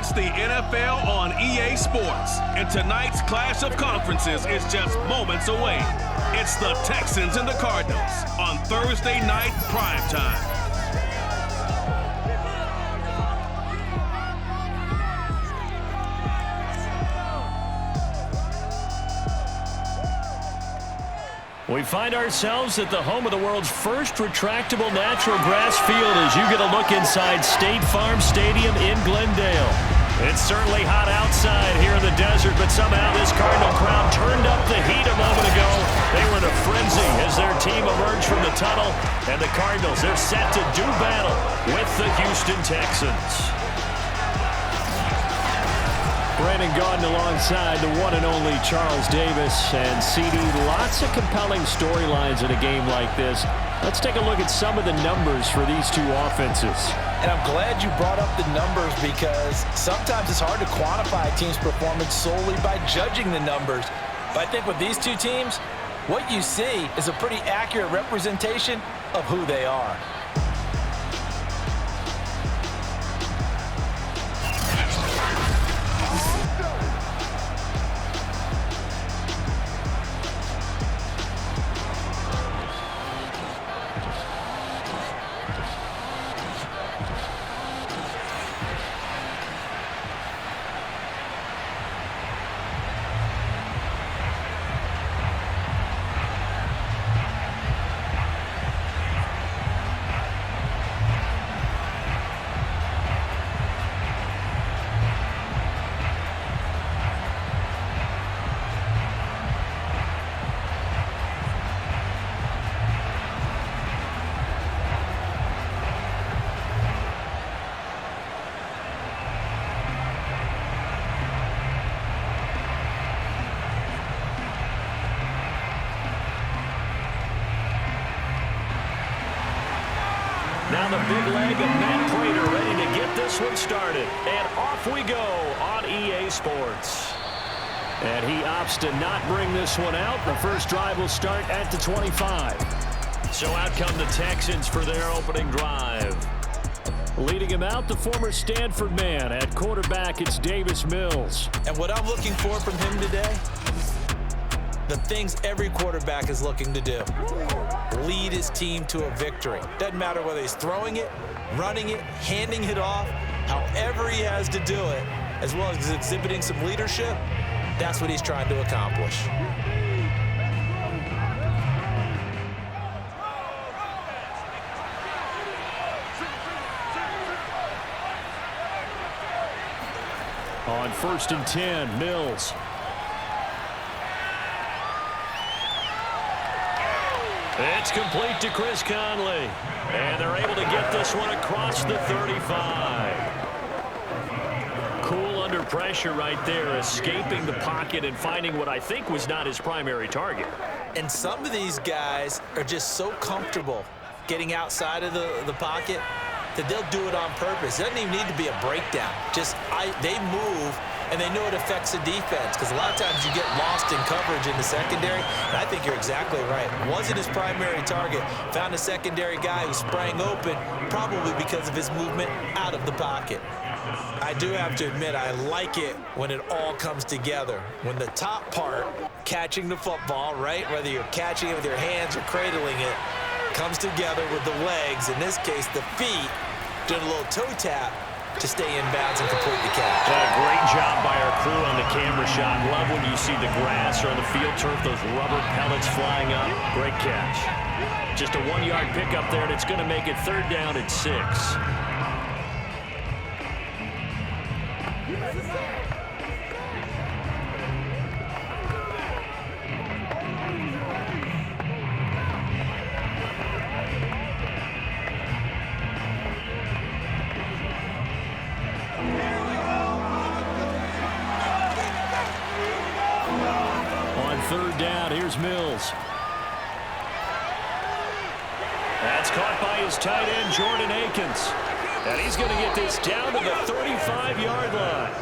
It's the NFL on EA Sports, and tonight's clash of conferences is just moments away. It's the Texans and the Cardinals on Thursday night primetime. We find ourselves at the home of the world's first retractable natural grass field as you get a look inside State Farm Stadium in Glendale. It's certainly hot outside here in the desert, but somehow this Cardinal crowd turned up the heat a moment ago. They were in a frenzy as their team emerged from the tunnel, and the Cardinals, they're set to do battle with the Houston Texans. Brandon Gaudin alongside the one and only Charles Davis. And CD, lots of compelling storylines in a game like this. Let's take a look at some of the numbers for these two offenses. And I'm glad you brought up the numbers because sometimes it's hard to quantify a team's performance solely by judging the numbers. But I think with these two teams, what you see is a pretty accurate representation of who they are. Now the big leg of Matt Prater ready to get this one started. And off we go on EA Sports. And he opts to not bring this one out. The first drive will start at the 25. So out come the Texans for their opening drive. Leading him out, the former Stanford man. At quarterback, it's Davis Mills. And what I'm looking for from him today, the things every quarterback is looking to do. Lead his team to a victory. Doesn't matter whether he's throwing it, running it, handing it off, however he has to do it, as well as exhibiting some leadership, that's what he's trying to accomplish. On 1st and 10, Mills. It's complete to Chris Conley. And they're able to get this one across the 35. Cool under pressure right there, escaping the pocket and finding what I think was not his primary target. And some of these guys are just so comfortable getting outside of the pocket that they'll do it on purpose. It doesn't even need to be a breakdown. They move, and they know it affects the defense because a lot of times you get lost in coverage in the secondary, and I think you're exactly right. Wasn't his primary target. Found a secondary guy who sprang open, probably because of his movement out of the pocket. I do have to admit, I like it when it all comes together. When the top part, catching the football, right, whether you're catching it with your hands or cradling it, comes together with the legs, in this case the feet, doing a little toe tap to stay in bounds and complete the catch. Great job by our crew on the camera shot. Love when you see the grass or on the field turf, those rubber pellets flying up. Great catch. Just a 1-yard pickup there, and it's going to make it 3rd down and 6. On 3rd down, here's Mills. That's caught by his tight end, Jordan Akins. And he's going to get this down to the 35-yard line.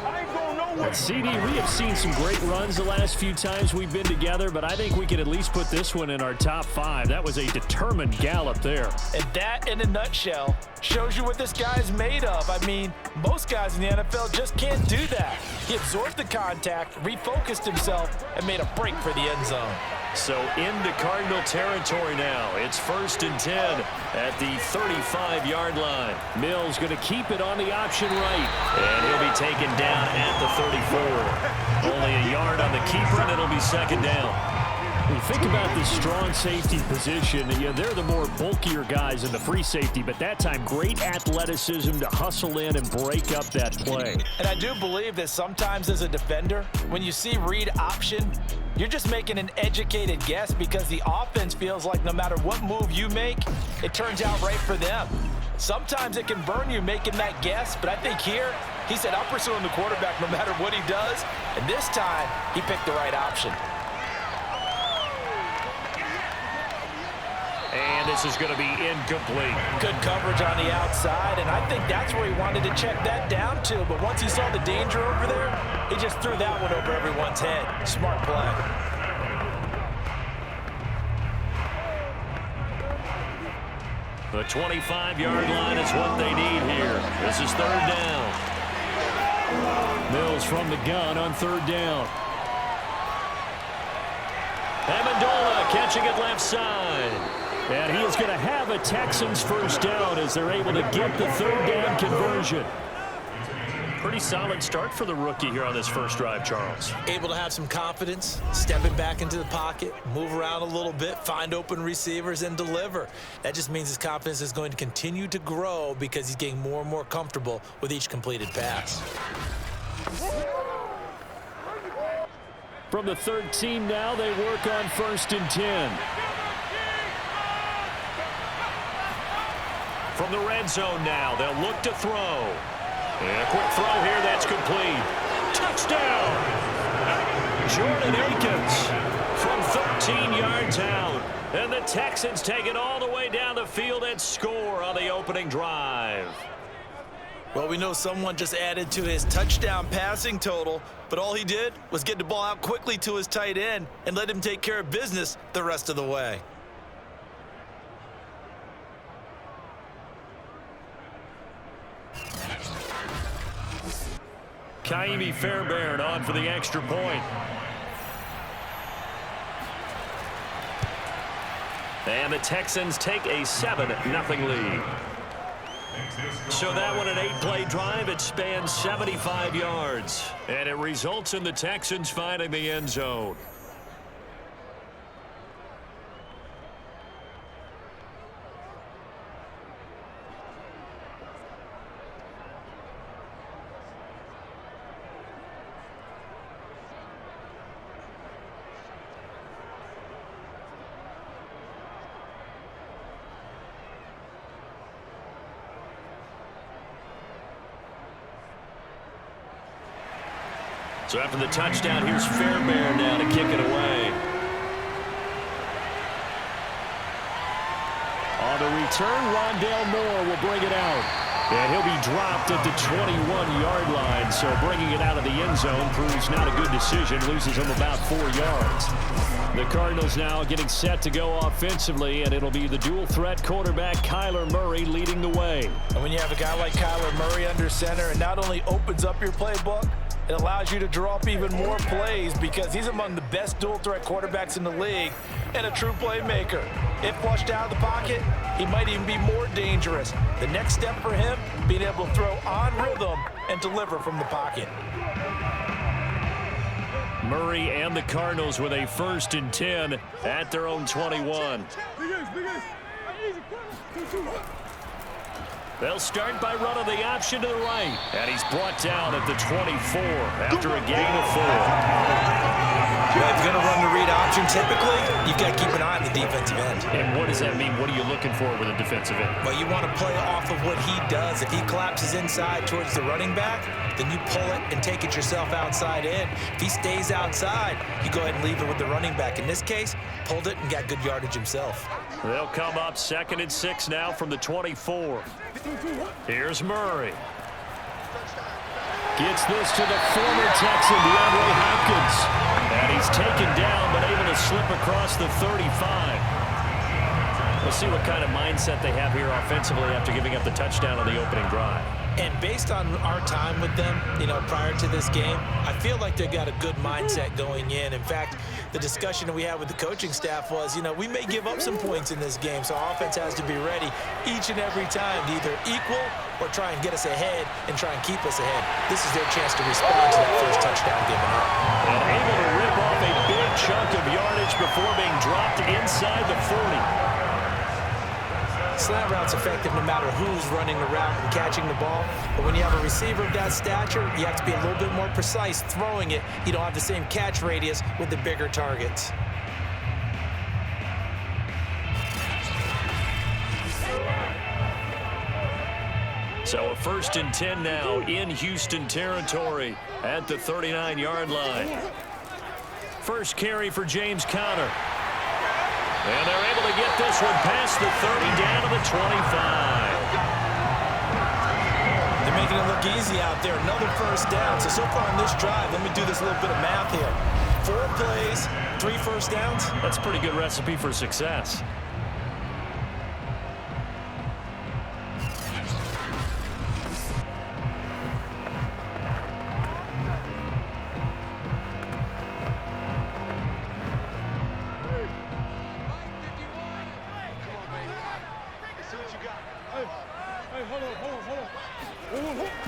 I ain't going nowhere. CD, we have seen some great runs the last few times we've been together, but I think we can at least put this one in our top 5. That was a determined gallop there. And that, in a nutshell, shows you what this guy's made of. I mean, most guys in the NFL just can't do that. He absorbed the contact, refocused himself, and made a break for the end zone. So into Cardinal territory now. It's 1st and 10 at the 35-yard line. Mills going to keep it on the option right. And he'll be taken down at the 34. Only a yard on the keeper, and it'll be 2nd down. When you think about the strong safety position, they're the more bulkier guys in the free safety, but that time, great athleticism to hustle in and break up that play. And I do believe that sometimes as a defender, when you see read option, you're just making an educated guess because the offense feels like no matter what move you make, it turns out right for them. Sometimes it can burn you making that guess, but I think here, he said, I'm pursuing the quarterback no matter what he does, and this time, he picked the right option. And this is going to be incomplete. Good coverage on the outside, and I think that's where he wanted to check that down to. But once he saw the danger over there, he just threw that one over everyone's head. Smart play. The 25-yard line is what they need here. This is 3rd down. Mills from the gun on 3rd down. Amendola catching it left side. And he is going to have a Texans 1st down as they're able to get the 3rd down conversion. Pretty solid start for the rookie here on this first drive, Charles. Able to have some confidence, stepping back into the pocket, move around a little bit, find open receivers, and deliver. That just means his confidence is going to continue to grow because he's getting more and more comfortable with each completed pass. From the 13 now, they work on 1st and 10. From the red zone now, they'll look to throw. And a quick throw here, that's complete. Touchdown! Jordan Akins from 13 yards out. And the Texans take it all the way down the field and score on the opening drive. Well, we know someone just added to his touchdown passing total, but all he did was get the ball out quickly to his tight end and let him take care of business the rest of the way. Kaimi Fairbairn on for the extra point. And the Texans take a 7-0 lead. So that one, an 8-play drive, it spans 75 yards. And it results in the Texans finding the end zone. So after the touchdown, here's Fairbairn now to kick it away. On the return, Rondale Moore will bring it out. And he'll be dropped at the 21-yard line. So bringing it out of the end zone proves not a good decision. Loses him about 4 yards. The Cardinals now getting set to go offensively, and it'll be the dual-threat quarterback Kyler Murray leading the way. And when you have a guy like Kyler Murray under center, it not only opens up your playbook, it allows you to draw up even more plays because he's among the best dual-threat quarterbacks in the league and a true playmaker. If flushed out of the pocket, he might even be more dangerous. The next step for him, being able to throw on rhythm and deliver from the pocket. Murray and the Cardinals with a 1st and 10 at their own 21. They'll start by running the option to the right. And he's brought down at the 24 after a gain of 4. Well, if you're going to run the read option, typically, you've got to keep an eye on the defensive end. And what does that mean? What are you looking for with a defensive end? Well, you want to play off of what he does. If he collapses inside towards the running back, then you pull it and take it yourself outside in. If he stays outside, you go ahead and leave it with the running back. In this case, pulled it and got good yardage himself. They'll come up 2nd and 6 now from the 24. Here's Murray. Gets this to the former Texan, DeAndre Hopkins. And he's taken down, but able to slip across the 35. We'll see what kind of mindset they have here offensively after giving up the touchdown on the opening drive. And based on our time with them, prior to this game, I feel like they've got a good mindset going in. In fact, the discussion that we had with the coaching staff was, we may give up some points in this game, so our offense has to be ready each and every time to either equal or try and get us ahead and try and keep us ahead. This is their chance to respond to that first touchdown given up. And able to rip off a big chunk of yardage before being dropped inside the 40. Slant route's effective no matter who's running the route and catching the ball. But when you have a receiver of that stature, you have to be a little bit more precise throwing it. You don't have the same catch radius with the bigger targets. So a 1st and 10 now in Houston territory at the 39-yard line. First carry for James Conner. And they're able to get this one past the 30 down to the 25. They're making it look easy out there. Another first down. So far on this drive, let me do this little bit of math here. 4 plays, 3 first downs. That's a pretty good recipe for success.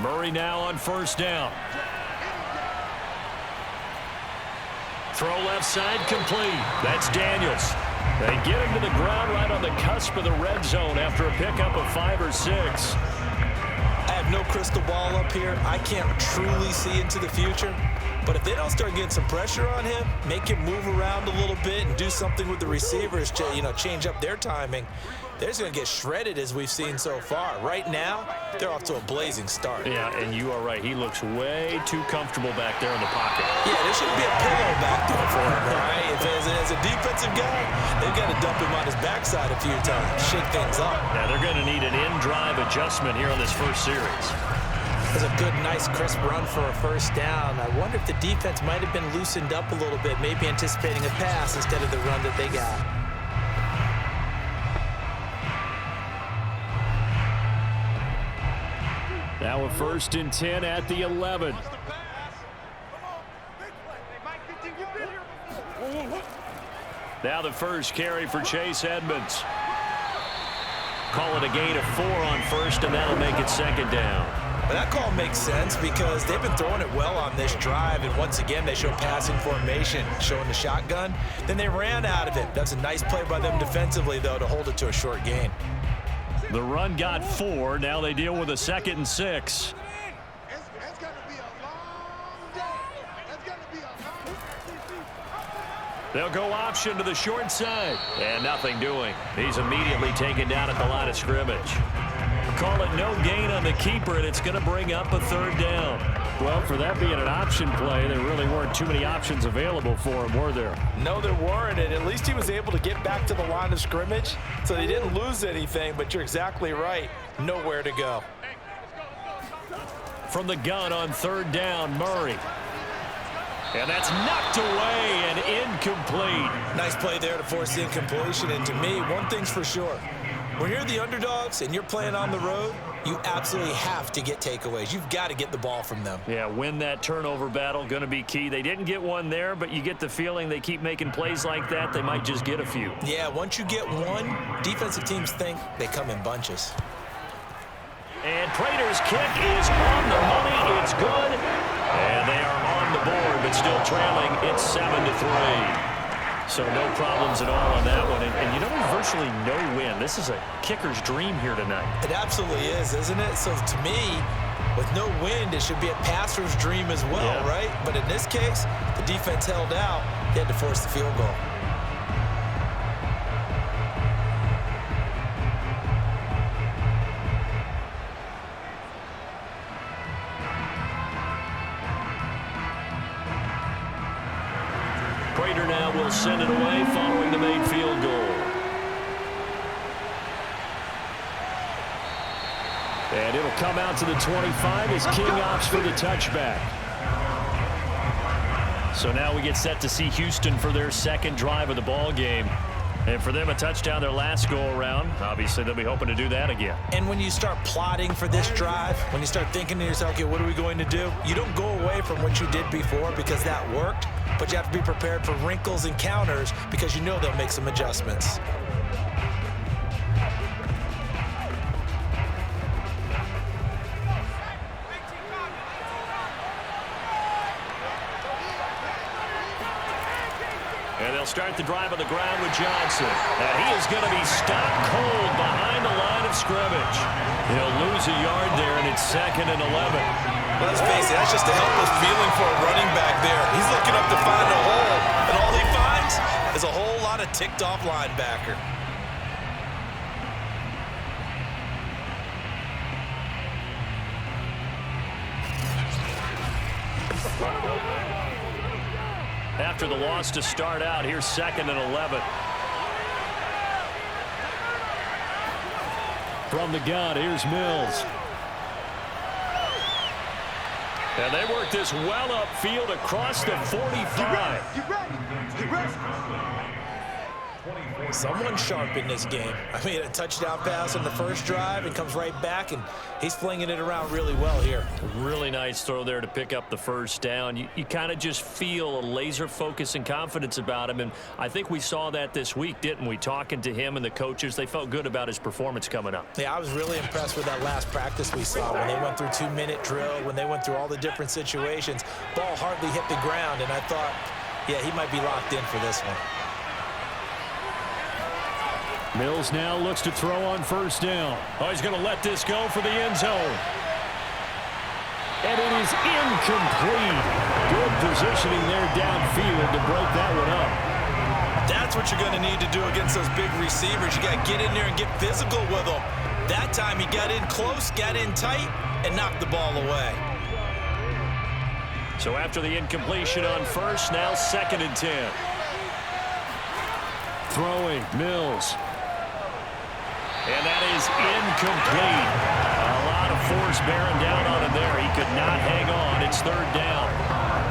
Murray now on first down. Throw left side complete. That's Daniels. They get him to the ground right on the cusp of the red zone after a pickup of 5 or 6. I have no crystal ball up here. I can't truly see into the future. But if they don't start getting some pressure on him, make him move around a little bit and do something with the receivers to, change up their timing, they're just going to get shredded as we've seen so far. Right now, they're off to a blazing start. Yeah, and you are right. He looks way too comfortable back there in the pocket. Yeah, there shouldn't be a pillow back there for him, right? As a defensive guy, they've got to dump him on his backside a few times, shake things up. Yeah, they're going to need an in-drive adjustment here on this first series. It was a good, nice, crisp run for a first down. I wonder if the defense might have been loosened up a little bit, maybe anticipating a pass instead of the run that they got. Now a 1st and 10 at the 11. Now the first carry for Chase Edmonds. Call it a gain of 4 on first, and that'll make it 2nd down. But that call makes sense because they've been throwing it well on this drive, and once again they show passing formation, showing the shotgun. Then they ran out of it. That's a nice play by them defensively, though, to hold it to a short gain. The run got 4. Now they deal with a 2nd and 6. They'll go option to the short side. And nothing doing. He's immediately taken down at the line of scrimmage. Call it no gain on the keeper, and it's going to bring up a 3rd down. Well, for that being an option play, there really weren't too many options available for him, were there? No, there weren't, and at least he was able to get back to the line of scrimmage, so they didn't lose anything, but you're exactly right. Nowhere to go. From the gun on 3rd down, Murray. And that's knocked away and incomplete. Nice play there to force the incompletion, and to me, one thing's for sure. When you're the underdogs and you're playing on the road, you absolutely have to get takeaways. You've got to get the ball from them. Yeah, win that turnover battle, going to be key. They didn't get one there, but you get the feeling they keep making plays like that, they might just get a few. Yeah, once you get one, defensive teams think they come in bunches. And Prater's kick is on the money. It's good. And they are on the board, but still trailing. It's 7-3. So no problems at all on that one. And you know, there's virtually no win. This is a kicker's dream here tonight. It absolutely is, isn't it? So to me, with no wind, it should be a passer's dream as well, right? But in this case, the defense held out. They had to force the field goal. Prater now will send it away following the made field goal. And it'll He'll come out to the 25 as King opts for the touchback. So now we get set to see Houston for their second drive of the ball game. And for them, a touchdown their last go-around. Obviously, they'll be hoping to do that again. And when you start plotting for this drive, when you start thinking to yourself, okay, what are we going to do? You don't go away from what you did before because that worked, but you have to be prepared for wrinkles and counters because you know they'll make some adjustments. And they'll start the drive on the ground with Johnson. And he is going to be stopped cold behind the line of scrimmage. He'll lose a yard there, and it's 2nd and 11. Well, let's face it, that's just a helpless feeling for a running back there. He's looking up to find a hole, and all he finds is a whole lot of ticked-off linebacker. After the loss to start out, here's 2nd and 11. From the gun, here's Mills. And they work this well upfield across the 45. Get ready. Someone sharp in this game. I mean, a touchdown pass on the first drive and comes right back, and he's flinging it around really well here. Really nice throw there to pick up the first down. You kind of just feel a laser focus and confidence about him, and I think we saw that this week, didn't we? Talking to him and the coaches, they felt good about his performance coming up. Yeah, I was really impressed with that last practice we saw when they went through 2-minute drill, when they went through all the different situations. Ball hardly hit the ground, and I thought, yeah, he might be locked in for this one. Mills now looks to throw on first down. Oh, he's going to let this go for the end zone. And it is incomplete. Good positioning there downfield to break that one up. That's what you're going to need to do against those big receivers. You got to get in there and get physical with them. That time he got in close, got in tight, and knocked the ball away. So after the incompletion on first, now 2nd and 10. Throwing, Mills. And that is incomplete. A lot of force bearing down on him there. He could not hang on. It's 3rd down.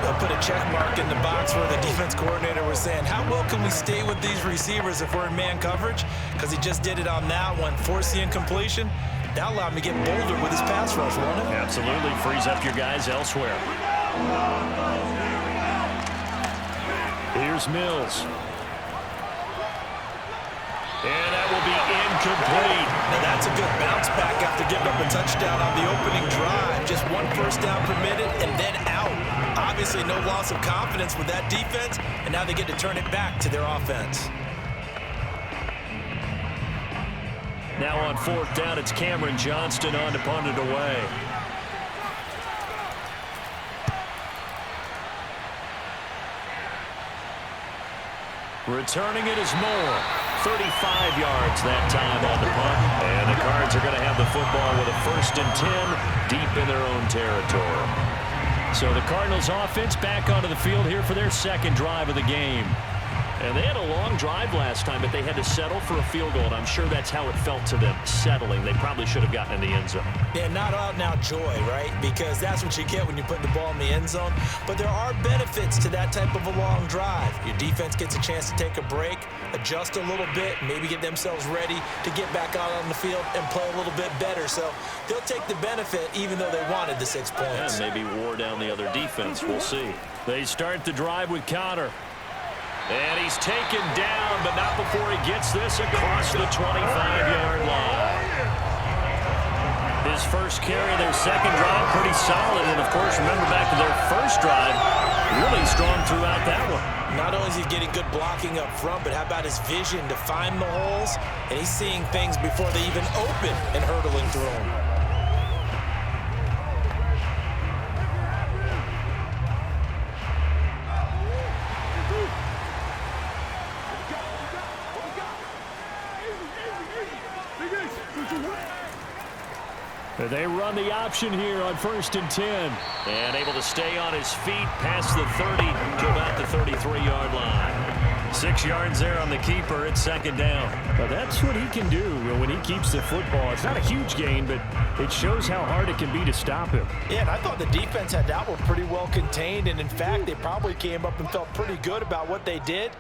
They'll put a check mark in the box where the defense coordinator was saying, how well can we stay with these receivers if we're in man coverage? Because he just did it on that one. Force the incompletion. That allowed him to get bolder with his pass rush, won't it? Absolutely. Frees up your guys elsewhere. Here's Mills. And that will be incomplete. Now that's a good bounce back after giving up a touchdown on the opening drive. Just 1 first down permitted and then out. Obviously no loss of confidence with that defense, and now they get to turn it back to their offense. Now on 4th down, it's Cameron Johnston on to punt it away. Returning it is Moore. 35 yards that time on the punt. And the Cards are going to have the football with a 1st and 10 deep in their own territory. So the Cardinals offense back onto the field here for their 2nd drive of the game. And they had a long drive last time, but they had to settle for a field goal, and I'm sure that's how it felt to them, settling. They probably should have gotten in the end zone. Yeah, not out-and-out joy, right? Because that's what you get when you put the ball in the end zone. But there are benefits to that type of a long drive. Your defense gets a chance to take a break, adjust a little bit, maybe get themselves ready to get back out on the field and play a little bit better. So they'll take the benefit even though they wanted the 6 points. Yeah, maybe wore down the other defense. We'll see. They start the drive with Connor. And he's taken down, but not before he gets this across the 25-yard line. His first carry, their 2nd drive, pretty solid. And, of course, remember back to their first drive, really strong throughout that one. Not only is he getting good blocking up front, but how about his vision to find the holes? And he's seeing things before they even open and hurdling through them. They run the option here on 1st and 10. And able to stay on his feet past the 30 to about the 33-yard line. 6 yards there on the keeper. It's second down. Well, that's what he can do when he keeps the football. It's not a huge gain, but it shows how hard it can be to stop him. Yeah, and I thought the defense had that one pretty well contained, and in fact, they probably came up and felt pretty good about what they did.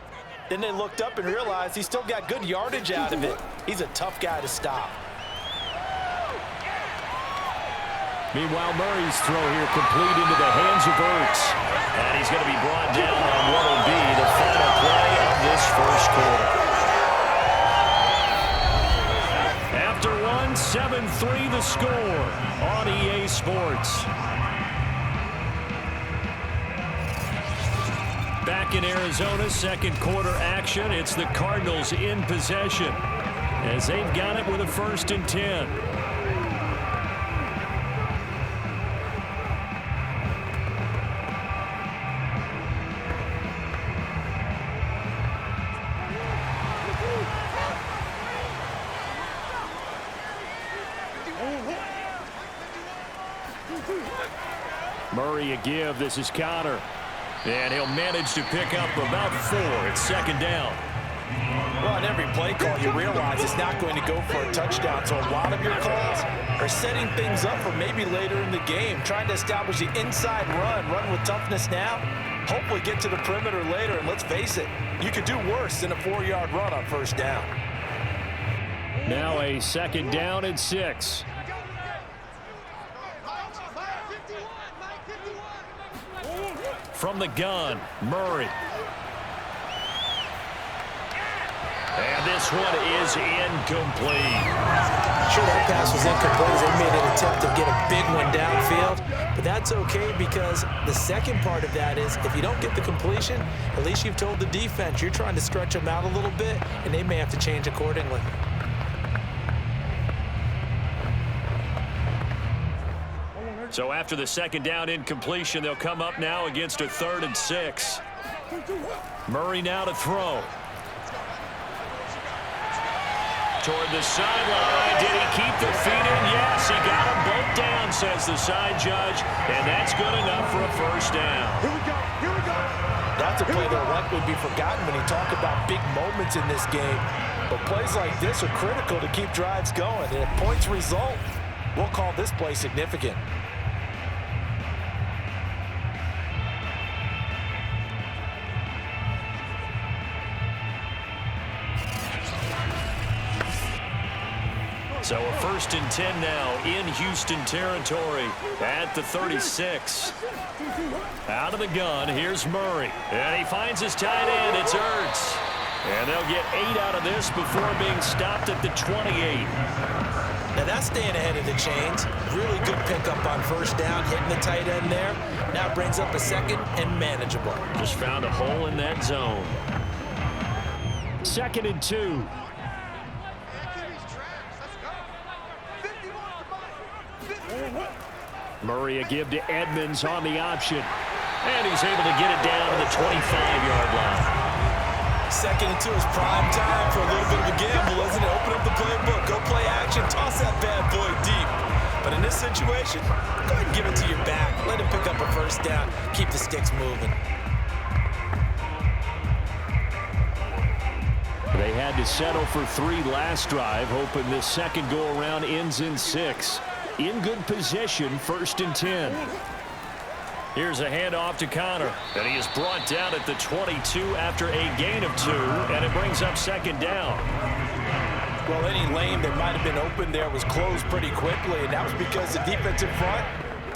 Then they looked up and realized he still got good yardage out of it. He's a tough guy to stop. Meanwhile, Murray's throw here complete into the hands of Ertz. And he's going to be brought down on what will be the final play of this first quarter. After one, 7-3 the score on EA Sports. Back in Arizona, second quarter action. It's the Cardinals in possession as they've got it with a 1st and 10. Murray a give. This is Connor. And he'll manage to pick up about 4. It's second down. Well, on every play call, you realize it's not going to go for a touchdown. So a lot of your calls are setting things up for maybe later in the game, trying to establish the inside run with toughness now, hopefully get to the perimeter later. And let's face it, you could do worse than a 4-yard run on 1st down. Now a second down and 6. From the gun, Murray. And this one is incomplete. Sure, that pass was incomplete as they made an attempt to get a big one downfield. But that's okay because the second part of that is if you don't get the completion, at least you've told the defense you're trying to stretch them out a little bit, and they may have to change accordingly. So after the second down incompletion, they'll come up now against a 3rd and 6. Murray now to throw. Toward the sideline. Did he keep the feet in? Yes, he got them both down, says the side judge. And that's good enough for a 1st down. Here we go. Here we go. That's a play that will likely be forgotten when you talk about big moments in this game. But plays like this are critical to keep drives going. And if points result, we'll call this play significant. So a 1st and 10 now in Houston territory at the 36. Out of the gun, here's Murray. And he finds his tight end. It's Ertz. And they'll get 8 out of this before being stopped at the 28. Now that's staying ahead of the chains. Really good pickup on 1st down, hitting the tight end there. Now brings up a 2nd and manageable. Just found a hole in that zone. 2nd and 2. Murray a give to Edmonds on the option. And he's able to get it down to the 25-yard line. 2nd and 2 is prime time for a little bit of a gamble, isn't it? Open up the playbook, go play action, toss that bad boy deep. But in this situation, go ahead and give it to your back. Let him pick up a 1st down. Keep the sticks moving. They had to settle for 3 last drive, hoping this second go-around ends in 6. In good position, 1st and 10. Here's a handoff to Connor. And he is brought down at the 22 after a gain of 2. And it brings up 2nd down. Well, any lane that might have been open there was closed pretty quickly. And that was because the defensive front,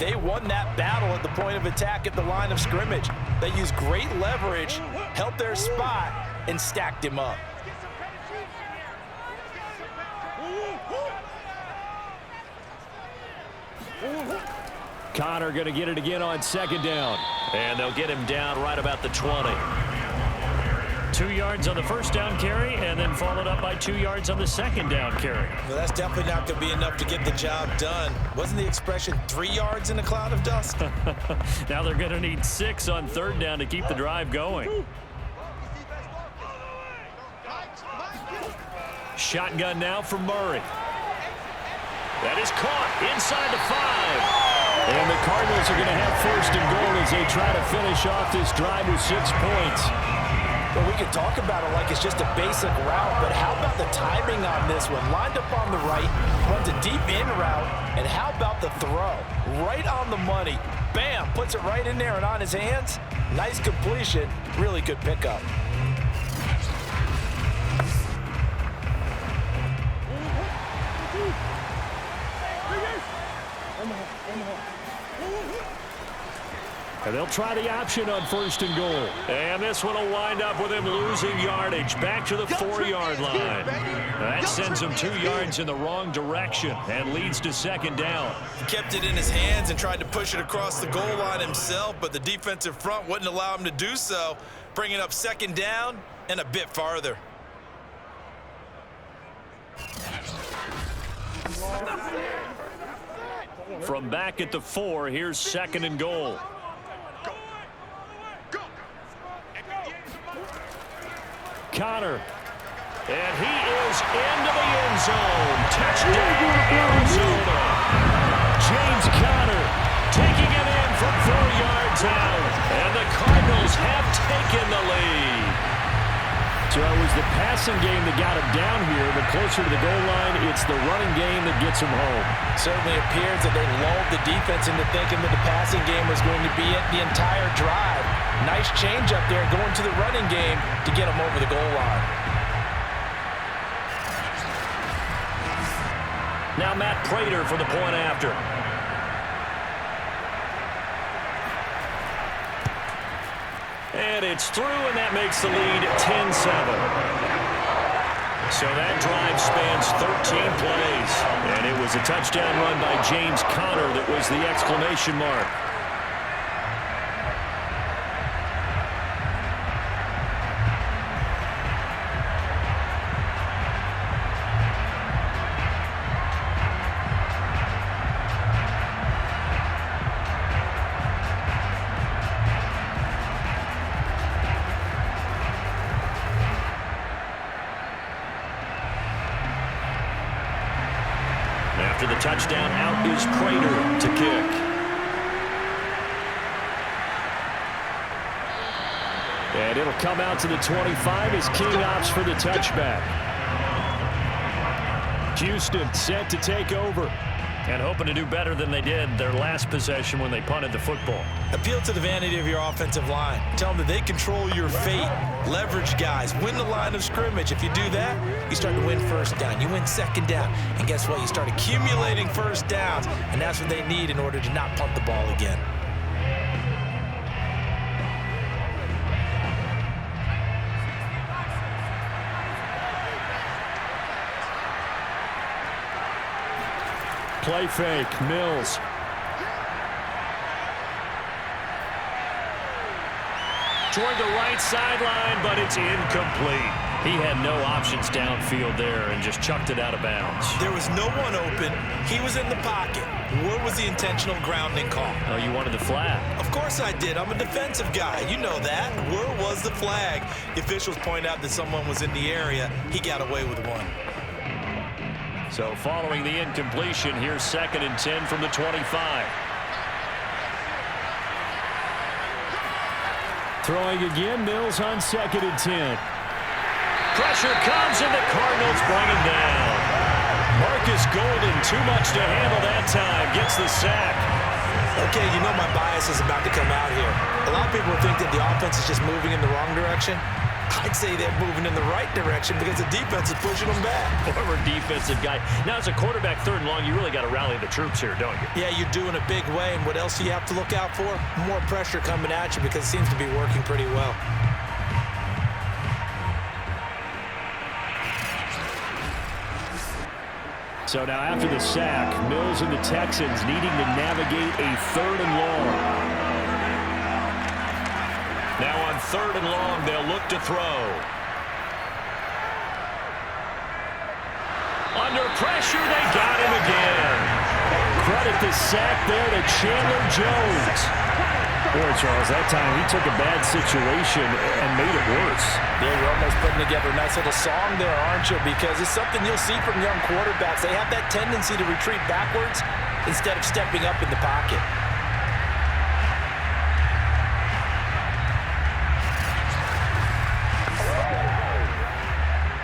they won that battle at the point of attack at the line of scrimmage. They used great leverage, held their spot, and stacked him up. Connor going to get it again on 2nd down. And they'll get him down right about the 20. 2 yards on the 1st down carry, and then followed up by 2 yards on the 2nd down carry. Well, that's definitely not going to be enough to get the job done. Wasn't the expression 3 yards in a cloud of dust? Now they're going to need 6 on 3rd down to keep the drive going. Shotgun now from Murray. That is caught inside the 5. And the Cardinals are going to have 1st and goal as they try to finish off this drive with 6 points. Well, we could talk about it like it's just a basic route, but how about the timing on this one? Lined up on the right, runs a deep in route, and how about the throw? Right on the money. Bam, puts it right in there and on his hands. Nice completion, really good pickup. And they'll try the option on 1st and goal. And this one will wind up with him losing yardage back to the 4-yard line. That sends him 2 yards in the wrong direction and leads to 2nd down. He kept it in his hands and tried to push it across the goal line himself, but the defensive front wouldn't allow him to do so, bringing up 2nd down and a bit farther. From back at the 4, here's 2nd and goal. Connor. And he is into the end zone. Touchdown, Arizona. James Conner taking it in from 4 yards out. And the Cardinals have taken the lead. So it was the passing game that got him down here, but closer to the goal line, it's the running game that gets him home. Certainly appears that they lulled the defense into thinking that the passing game was going to be it the entire drive. Nice change up there going to the running game to get him over the goal line. Now Matt Prater for the point after. And it's through, and that makes the lead 10-7. So that drive spans 13 plays. And it was a touchdown run by James Conner that was the exclamation mark. After the touchdown, out is Prater to kick. And it'll come out to the 25 as King opts for the touchback. Houston set to take over. And hoping to do better than they did their last possession when they punted the football. Appeal to the vanity of your offensive line. Tell them that they control your fate. Leverage guys. Win the line of scrimmage. If you do that, you start to win 1st down. You win 2nd down. And guess what? You start accumulating 1st downs. And that's what they need in order to not punt the ball again. Play fake, Mills. Toward the right sideline, but it's incomplete. He had no options downfield there and just chucked it out of bounds. There was no one open. He was in the pocket. Where was the intentional grounding call? Oh, you wanted the flag? Of course I did. I'm a defensive guy. You know that. Where was the flag? The officials point out that someone was in the area. He got away with one. So following the incompletion, here's 2nd and 10 from the 25. Throwing again, Mills on 2nd and 10. Pressure comes, and the Cardinals bring him down. Marcus Golden, too much to handle that time, gets the sack. Okay, you know my bias is about to come out here. A lot of people think that the offense is just moving in the wrong direction. I'd say they're moving in the right direction because the defense is pushing them back. Former defensive guy. Now, as a quarterback 3rd and long, you really got to rally the troops here, don't you? Yeah, you're doing a big way, and what else do you have to look out for? More pressure coming at you because it seems to be working pretty well. So now after the sack, Mills and the Texans needing to navigate a 3rd and long. Now on 3rd and long, they'll look to throw. Under pressure, they got him again. Credit the sack there to Chandler Jones. Boy, Charles, that time he took a bad situation and made it worse. Yeah, you're almost putting together a nice little song there, aren't you? Because it's something you'll see from young quarterbacks. They have that tendency to retreat backwards instead of stepping up in the pocket.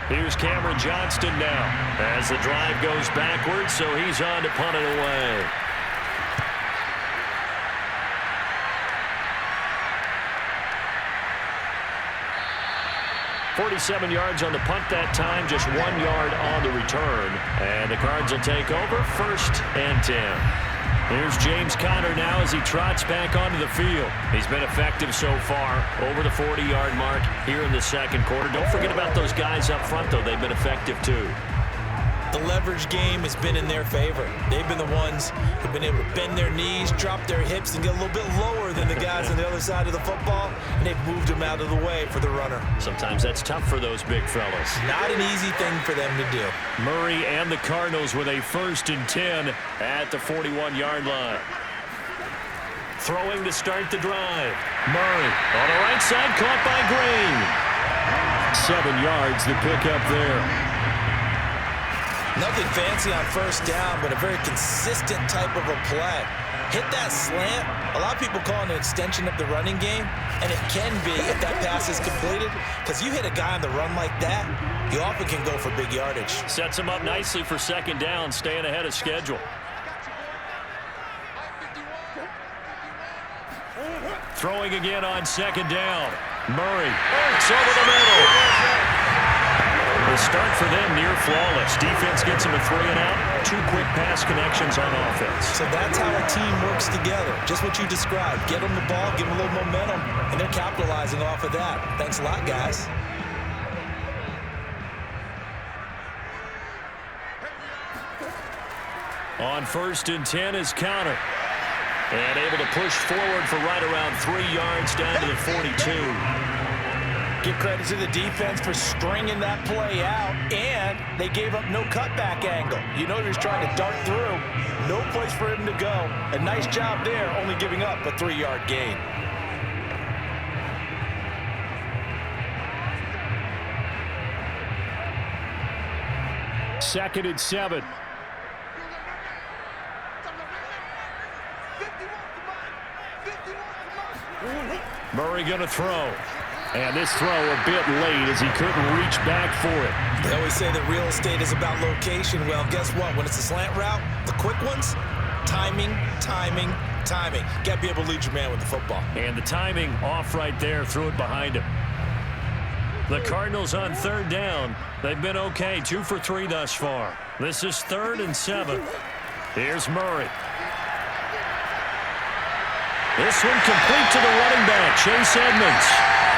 Here's Cameron Johnston now as the drive goes backwards, so he's on to punt it away. 47 yards on the punt that time, just 1 yard on the return. And the Cards will take over, 1st and 10. Here's James Conner now as he trots back onto the field. He's been effective so far, over the 40-yard mark here in the second quarter. Don't forget about those guys up front, though. They've been effective, too. The leverage game has been in their favor. They've been the ones who've been able to bend their knees, drop their hips, and get a little bit lower than the guys on the other side of the football, and they've moved them out of the way for the runner. Sometimes that's tough for those big fellas. Not an easy thing for them to do. Murray and the Cardinals with a 1st and 10 at the 41-yard line. Throwing to start the drive. Murray on the right side, caught by Green. 7 yards the pickup there. Nothing fancy on 1st down, but a very consistent type of a play. Hit that slant. A lot of people call it an extension of the running game, and it can be if that pass is completed, because you hit a guy on the run like that, you often can go for big yardage. Sets him up nicely for 2nd down, staying ahead of schedule. Throwing again on 2nd down. Murray works over the middle. The start for them near flawless. Defense gets them a 3 and out. 2 quick pass connections on offense. So that's how a team works together. Just what you described. Get them the ball, give them a little momentum, and they're capitalizing off of that. Thanks a lot, guys. On 1st and 10 is Conner. And able to push forward for right around 3 yards down to the 42. Give credit to the defense for stringing that play out, and they gave up no cutback angle. You know he was trying to dart through. No place for him to go. A nice job there, only giving up a 3-yard gain. Second and 7. Murray going to throw. And this throw a bit late as he couldn't reach back for it. They always say that real estate is about location. Well, guess what? When it's a slant route, the quick ones, timing, timing, timing. Got to be able to lead your man with the football. And the timing off right there, threw it behind him. The Cardinals on 3rd down. They've been okay, 2 for 3 thus far. This is 3rd and 7. Here's Murray. This one complete to the running back, Chase Edmonds.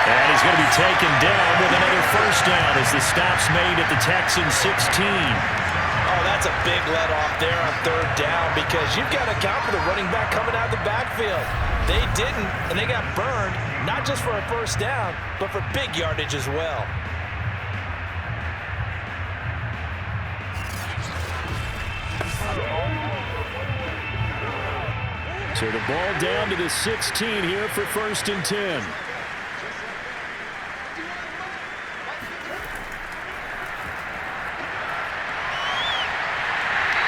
And he's going to be taken down with another 1st down as the stop's made at the Texans 16. Oh, that's a big let off there on 3rd down because you've got to account for the running back coming out of the backfield. They didn't, and they got burned, not just for a 1st down, but for big yardage as well. So the ball down to the 16 here for 1st and 10.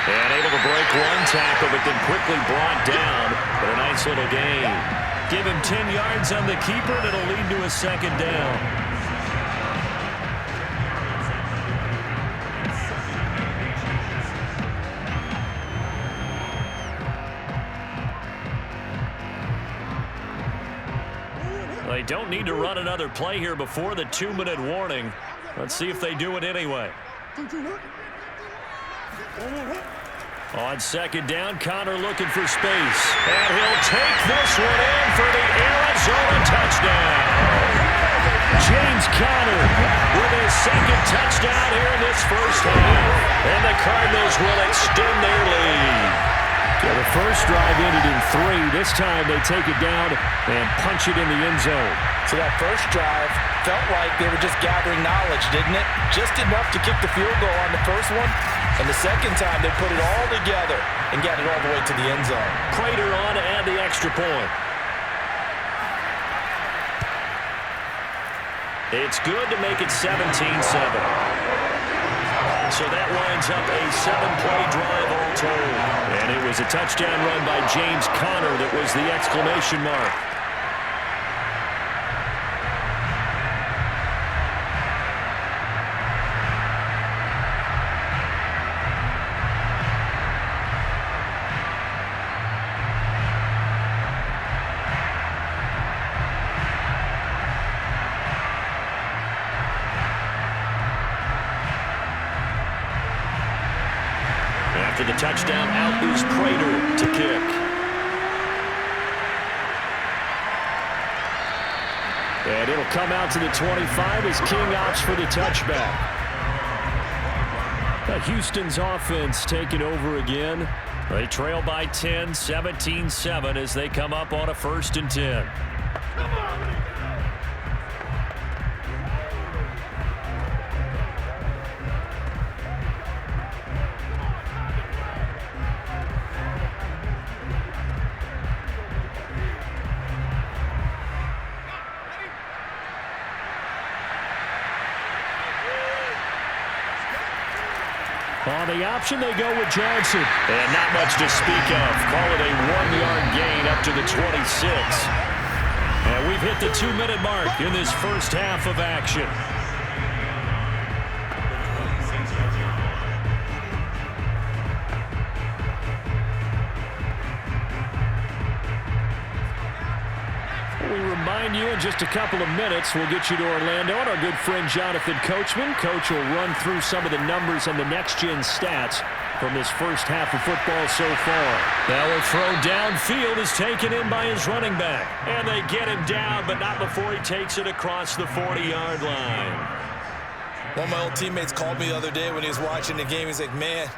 And able to break one tackle, but then quickly brought down. But a nice little gain. Give him 10 yards on the keeper, and it'll lead to a 2nd down. They don't need to run another play here before the 2-minute warning. Let's see if they do it anyway. On 2nd down, Conner looking for space. And he'll take this one in for the Arizona touchdown. James Conner with his 2nd touchdown here in this 1st half. And the Cardinals will extend their lead. Yeah, the first drive ended in 3. This time they take it down and punch it in the end zone. So that first drive felt like they were just gathering knowledge, didn't it? Just enough to kick the field goal on the first one. And the second time they put it all together and got it all the way to the end zone. Prater on to add the extra point. It's good to make it 17-7. So that winds up a 7-play drive all told. And it was a touchdown run by James Conner that was the exclamation mark. After the touchdown, out is Prater to kick. And it'll come out to the 25 as King opts for the touchback. Houston's offense taking over again. They trail by 10, 17-7 as they come up on a 1st and 10. On the option, they go with Johnson. And not much to speak of. Call it a 1-yard gain up to the 26. And we've hit the 2-minute mark in this first half of action. We remind you in just a couple of minutes, we'll get you to Orlando and our good friend Jonathan Coachman. Coach will run through some of the numbers and the next-gen stats from this first half of football so far. Now a throw downfield is taken in by his running back. And they get him down, but not before he takes it across the 40-yard line. One of my old teammates called me the other day when he was watching the game. He's like, man,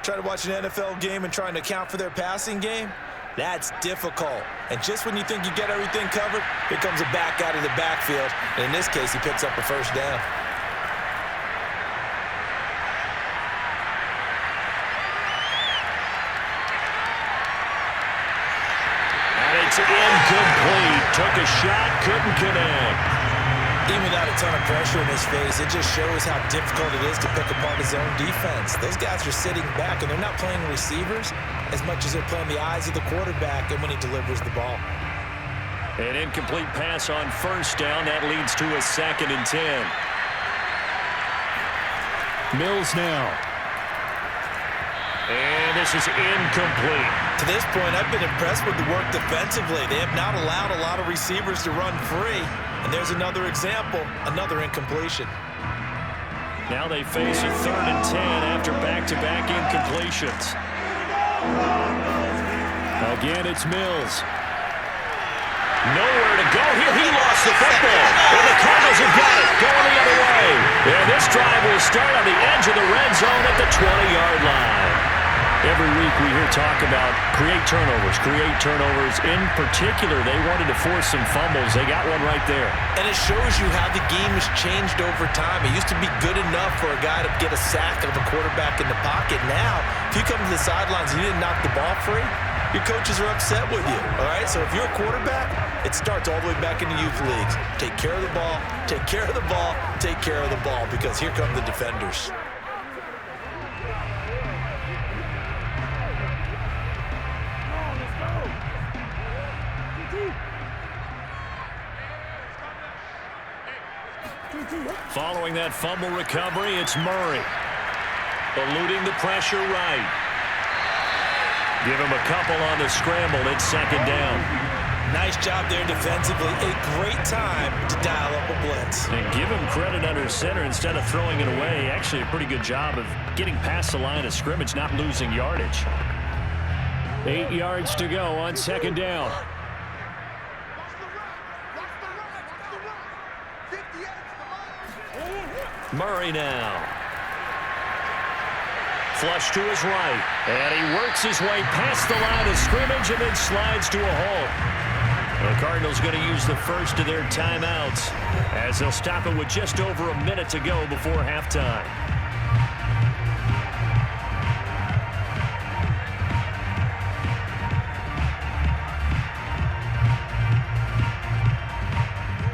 trying to watch an NFL game and trying to account for their passing game? That's difficult. And just when you think you get everything covered, here comes a back out of the backfield. And in this case, he picks up a first down. And it's incomplete. Took a shot, couldn't connect. Even without a ton of pressure in his face, it just shows how difficult it is to pick apart his own defense. Those guys are sitting back, and they're not playing receivers as much as they're playing the eyes of the quarterback and when he delivers the ball. An incomplete pass on first down. That leads to a 2nd and 10. Mills now. And this is incomplete. To this point, I've been impressed with the work defensively. They have not allowed a lot of receivers to run free. And there's another example, another incompletion. Now they face a 3rd and 10 after back-to-back incompletions. Again, it's Mills. Nowhere to go here. He lost the football. And the Cardinals have got it. Going the other way. And this drive will start on the edge of the red zone at the 20-yard line. Every week we hear talk about create turnovers. In particular, they wanted to force some fumbles. They got one right there. And it shows you how the game has changed over time. It used to be good enough for a guy to get a sack of a quarterback in the pocket. Now, if you come to the sidelines and you didn't knock the ball free, your coaches are upset with you, all right? So if you're a quarterback, it starts all the way back in the youth leagues. Take care of the ball, take care of the ball, take care of the ball, because here come the defenders. Following that fumble recovery, it's Murray. Eluding the pressure right. Give him a couple on the scramble. It's 2nd down. Nice job there defensively. A great time to dial up a blitz. And give him credit under center instead of throwing it away. Actually, a pretty good job of getting past the line of scrimmage, not losing yardage. 8 yards to go on 2nd down. Murray now. Flush to his right. And he works his way past the line of scrimmage and then slides to a halt. The Cardinals going to use the first of their timeouts as they'll stop it with just over a minute to go before halftime.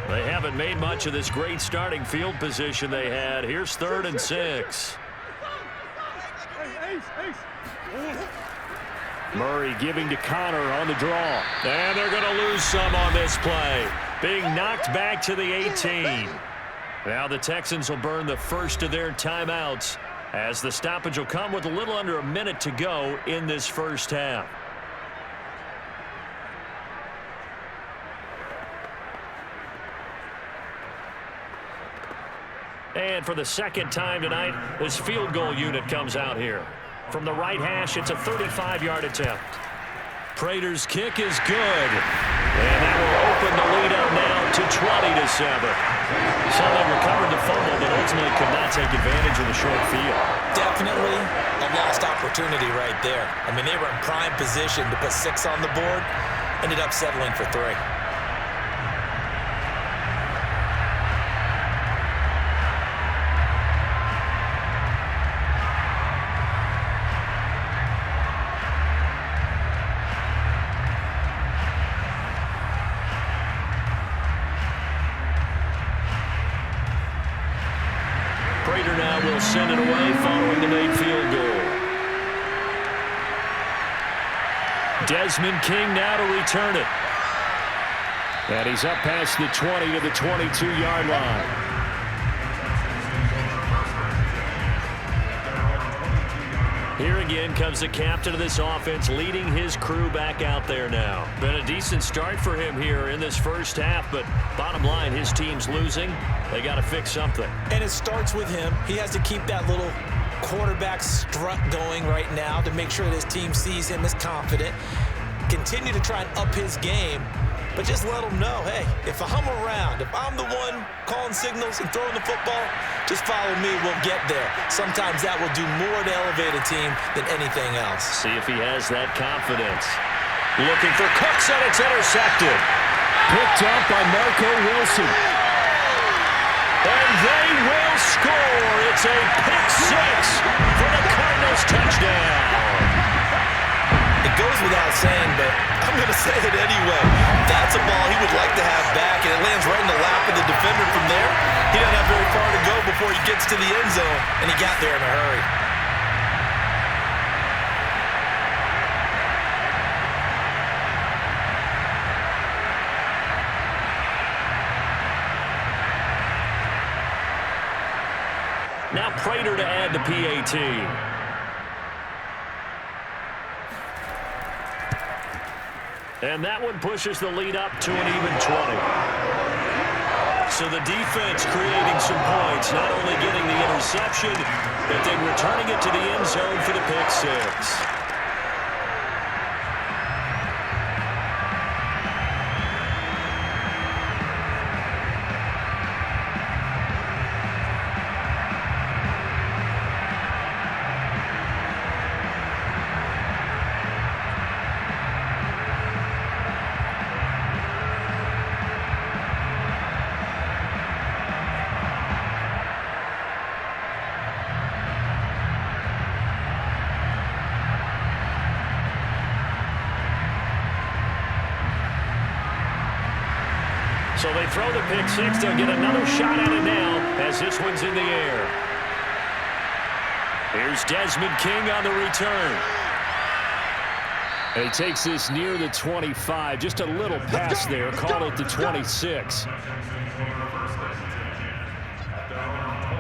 They haven't made much of this great starting field position they had. Here's 3rd and 6. Murray giving to Connor on the draw. And they're going to lose some on this play. Being knocked back to the 18. Now the Texans will burn the first of their timeouts as the stoppage will come with a little under a minute to go in this first half. And for the 2nd time tonight, this field goal unit comes out here. From the right hash, it's a 35-yard attempt. Prater's kick is good. And that will open the lead up now to 20-7. So they recovered the fumble, but ultimately could not take advantage of the short field. Definitely a lost opportunity right there. I mean, they were in prime position to put 6 on the board. Ended up settling for 3. Prater now will send it away following the made field goal. Desmond King now to return it. And he's up past the 20 to the 22-yard line. Here again comes the captain of this offense, leading his crew back out there now. Been a decent start for him here in this first half, but bottom line, his team's losing. They got to fix something. And it starts with him. He has to keep that little quarterback strut going right now to make sure that his team sees him as confident. Continue to try and up his game, but just let him know, hey, if I'm around, if I'm the one calling signals and throwing the football, just follow me, we'll get there. Sometimes that will do more to elevate a team than anything else. See if he has that confidence. Looking for Cooks, and it's intercepted. Picked up by Marco Wilson. And they will score. It's a pick 6 for the Cardinals touchdown. It goes without saying, but I'm going to say it anyway. That's a ball he would like to have back, and it lands right in the lap of the defender from there. He doesn't have very far to go before he gets to the end zone, and he got there in a hurry. Now Prater to add the PAT. And that one pushes the lead up to an even 20. So the defense creating some points, not only getting the interception, but then returning it to the end zone for the pick 6. So they throw the pick 6. They'll get another shot at it now as this one's in the air. Here's Desmond King on the return. And he takes this near the 25. Just a little pass there. Call it the 26.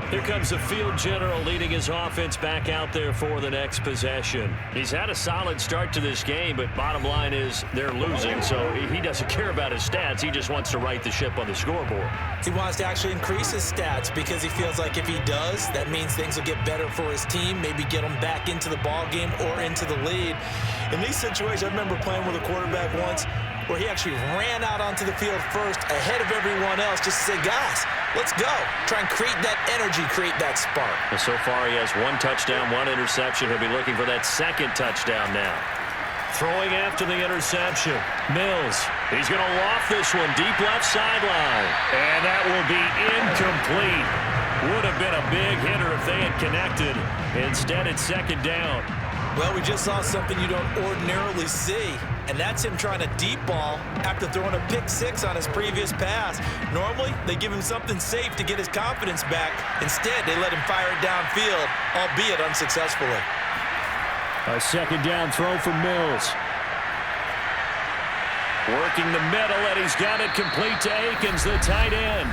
Here comes the field general leading his offense back out there for the next possession. He's had a solid start to this game, but bottom line is they're losing, so he doesn't care about his stats. He just wants to right the ship on the scoreboard. He wants to actually increase his stats because he feels like if he does, that means things will get better for his team, maybe get them back into the ball game or into the lead. In these situations, I remember playing with a quarterback once where he actually ran out onto the field first ahead of everyone else just to say, guys, let's go. Try and create that energy, create that spark. Well, so far he has 1 touchdown, 1 interception. He'll be looking for that second touchdown now. Throwing after the interception. Mills, he's going to loft this one deep left sideline. And that will be incomplete. Would have been a big hitter if they had connected. Instead, it's second down. Well, we just saw something you don't ordinarily see, and that's him trying to deep ball after throwing a pick 6 on his previous pass. Normally, they give him something safe to get his confidence back. Instead, they let him fire it downfield, albeit unsuccessfully. A second down throw for Mills. Working the middle, and he's got it complete to Akins, the tight end.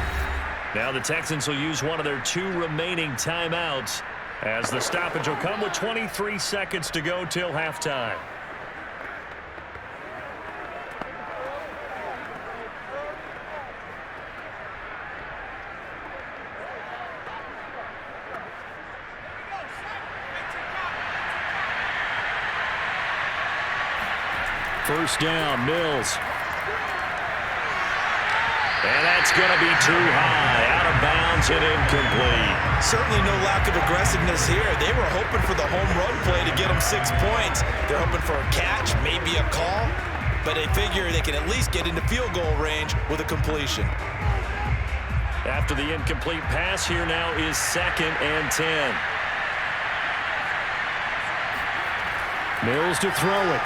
Now the Texans will use one of their 2 remaining timeouts, as the stoppage will come with 23 seconds to go till halftime. First down, Mills. And that's going to be too high. Out of bounds and incomplete. Certainly no lack of aggressiveness here. They were hoping for the home run play to get them 6 points. They're hoping for a catch, maybe a call, but they figure they can at least get into field goal range with a completion. After the incomplete pass, here now is 2nd and 10. Mills to throw it.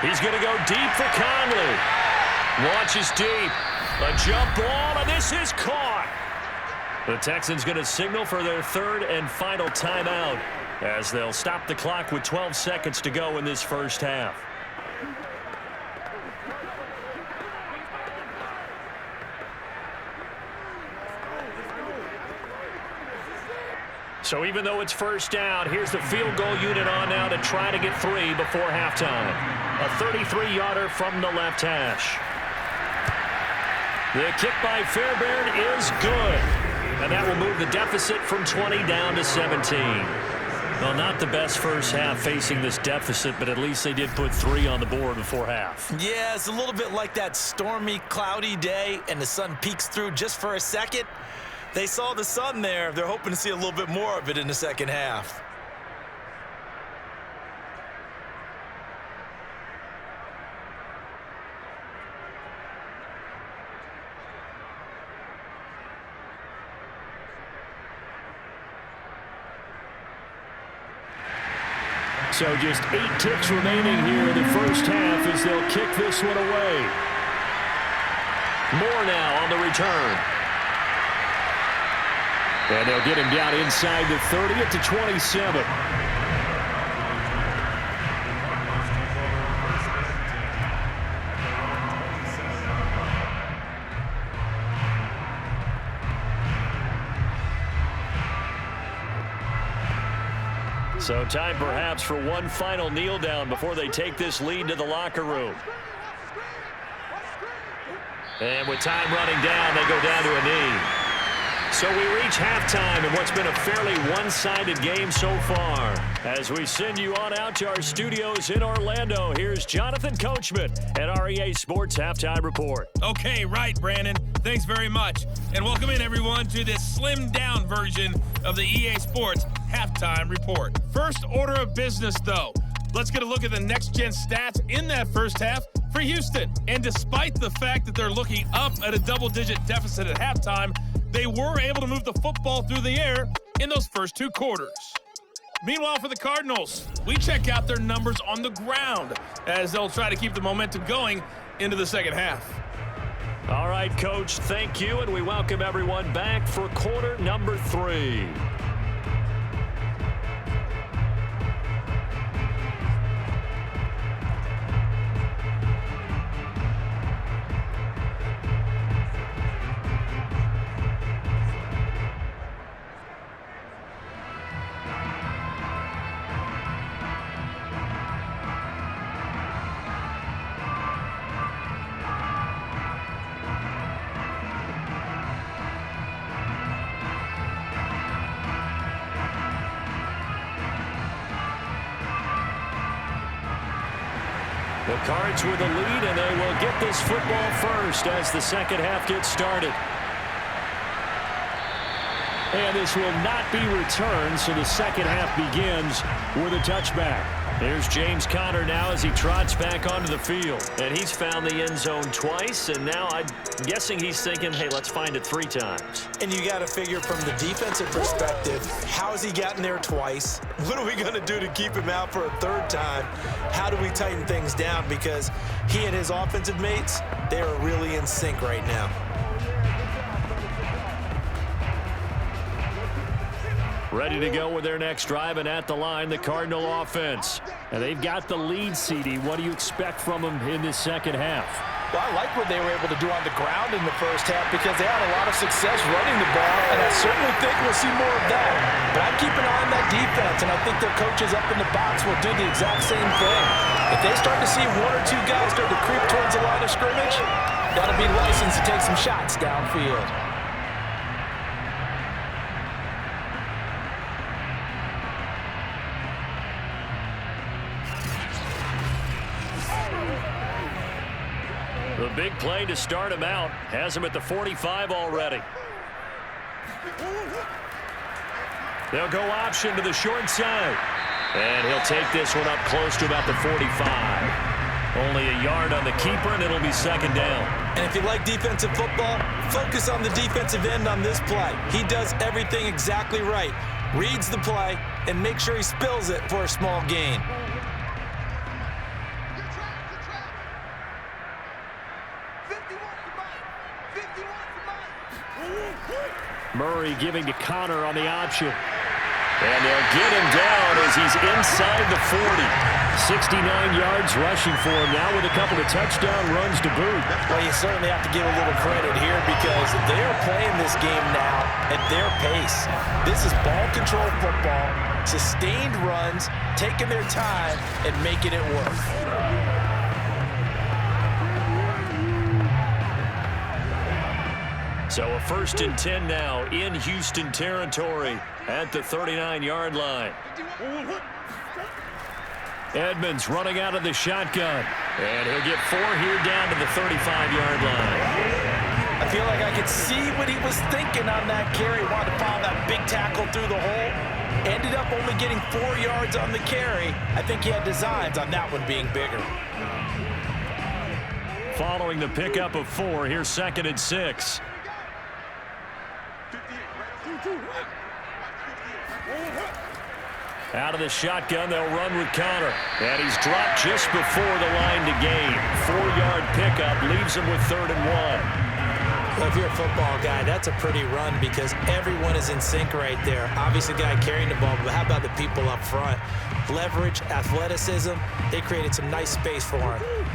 He's going to go deep for Conley. Launches deep. A jump ball, and this is caught. The Texans going to signal for their 3rd and final timeout as they'll stop the clock with 12 seconds to go in this first half. So even though it's first down, here's the field goal unit on now to try to get 3 before halftime. A 33-yarder from the left hash. The kick by Fairbairn is good. And that will move the deficit from 20 down to 17. Well, not the best first half facing this deficit, but at least they did put 3 on the board before half. Yeah, it's a little bit like that stormy, cloudy day, and the sun peeks through just for a second. They saw the sun there. They're hoping to see a little bit more of it in the second half. So just 8 ticks remaining here in the first half as they'll kick this one away. Moore now on the return. And they'll get him down inside the 30 at the 27. So time perhaps for one final kneel down before they take this lead to the locker room. And with time running down, they go down to a knee. So we reach halftime in what's been a fairly one-sided game so far. As we send you on out to our studios in Orlando, here's Jonathan Coachman at our EA Sports Halftime Report. Okay, right, Brandon. Thanks very much. And welcome in, everyone, to this slimmed-down version of the EA Sports Halftime Report. First order of business, though. Let's get a look at the next-gen stats in that first half for Houston. And despite the fact that they're looking up at a double-digit deficit at halftime, they were able to move the football through the air in those first 2 quarters. Meanwhile, for the Cardinals, we check out their numbers on the ground as they'll try to keep the momentum going into the second half. All right, Coach, thank you, and we welcome everyone back for quarter number 3. The Cards with a lead, and they will get this football first as the second half gets started. And this will not be returned, so the second half begins with a touchback. Here's James Conner now as he trots back onto the field. And he's found the end zone twice, and now I'm guessing he's thinking, hey, let's find it 3 times. And you got to figure from the defensive perspective, how has he gotten there twice? What are we going to do to keep him out for a 3rd time? How do we tighten things down? Because he and his offensive mates, they are really in sync right now. Ready to go with their next drive, and at the line, the Cardinal offense. And they've got the lead, CD. What do you expect from them in this second half? Well, I like what they were able to do on the ground in the first half because they had a lot of success running the ball, and I certainly think we'll see more of that. But I keep an eye on that defense, and I think their coaches up in the box will do the exact same thing. If they start to see 1 or 2 guys start to creep towards the line of scrimmage, that'll be license to take some shots downfield. big play to start him out. Has him at the 45 already. They'll go option to the short side. And he'll take this one up close to about the 45. Only a yard on the keeper, and it'll be second down. And if you like defensive football, focus on the defensive end on this play. He does everything exactly right. Reads the play and make sure he spills it for a small gain. Murray giving to Connor on the option. And they'll get him down as he's inside the 40. 69 yards rushing for him now with a couple of touchdown runs to boot. Well, you certainly have to give a little credit here because they are playing this game now at their pace. This is ball control football, sustained runs, taking their time and making it work. So a 1st and 10 now in Houston territory at the 39-yard line. Edmonds running out of the shotgun. And he'll get 4 here down to the 35-yard line. I feel like I could see what he was thinking on that carry. Wanted to follow that big tackle through the hole. Ended up only getting 4 yards on the carry. I think he had designs on that one being bigger. Following the pickup of 4, here's 2nd and 6. Out of the shotgun, they'll run with Connor. And he's dropped just before the line to gain. 4-yard pickup leaves him with 3rd and 1. Well, if you're a football guy, that's a pretty run because everyone is in sync right there. Obviously, the guy carrying the ball, but how about the people up front? Leverage, athleticism, they created some nice space for him.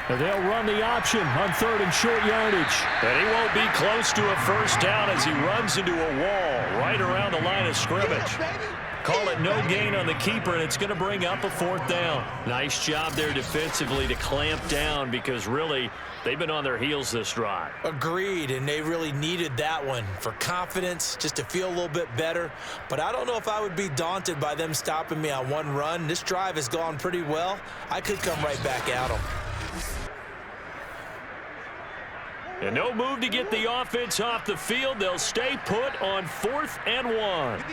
They'll run the option on 3rd and short yardage. And he won't be close to a first down as he runs into a wall right around the line of scrimmage. Call it no gain on the keeper, and it's going to bring up a 4th down. Nice job there defensively to clamp down because really they've been on their heels this drive. Agreed, and they really needed that one for confidence, just to feel a little bit better. But I don't know if I would be daunted by them stopping me on one run. This drive has gone pretty well. I could come right back at them. And no move to get the offense off the field. They'll stay put on 4th and 1.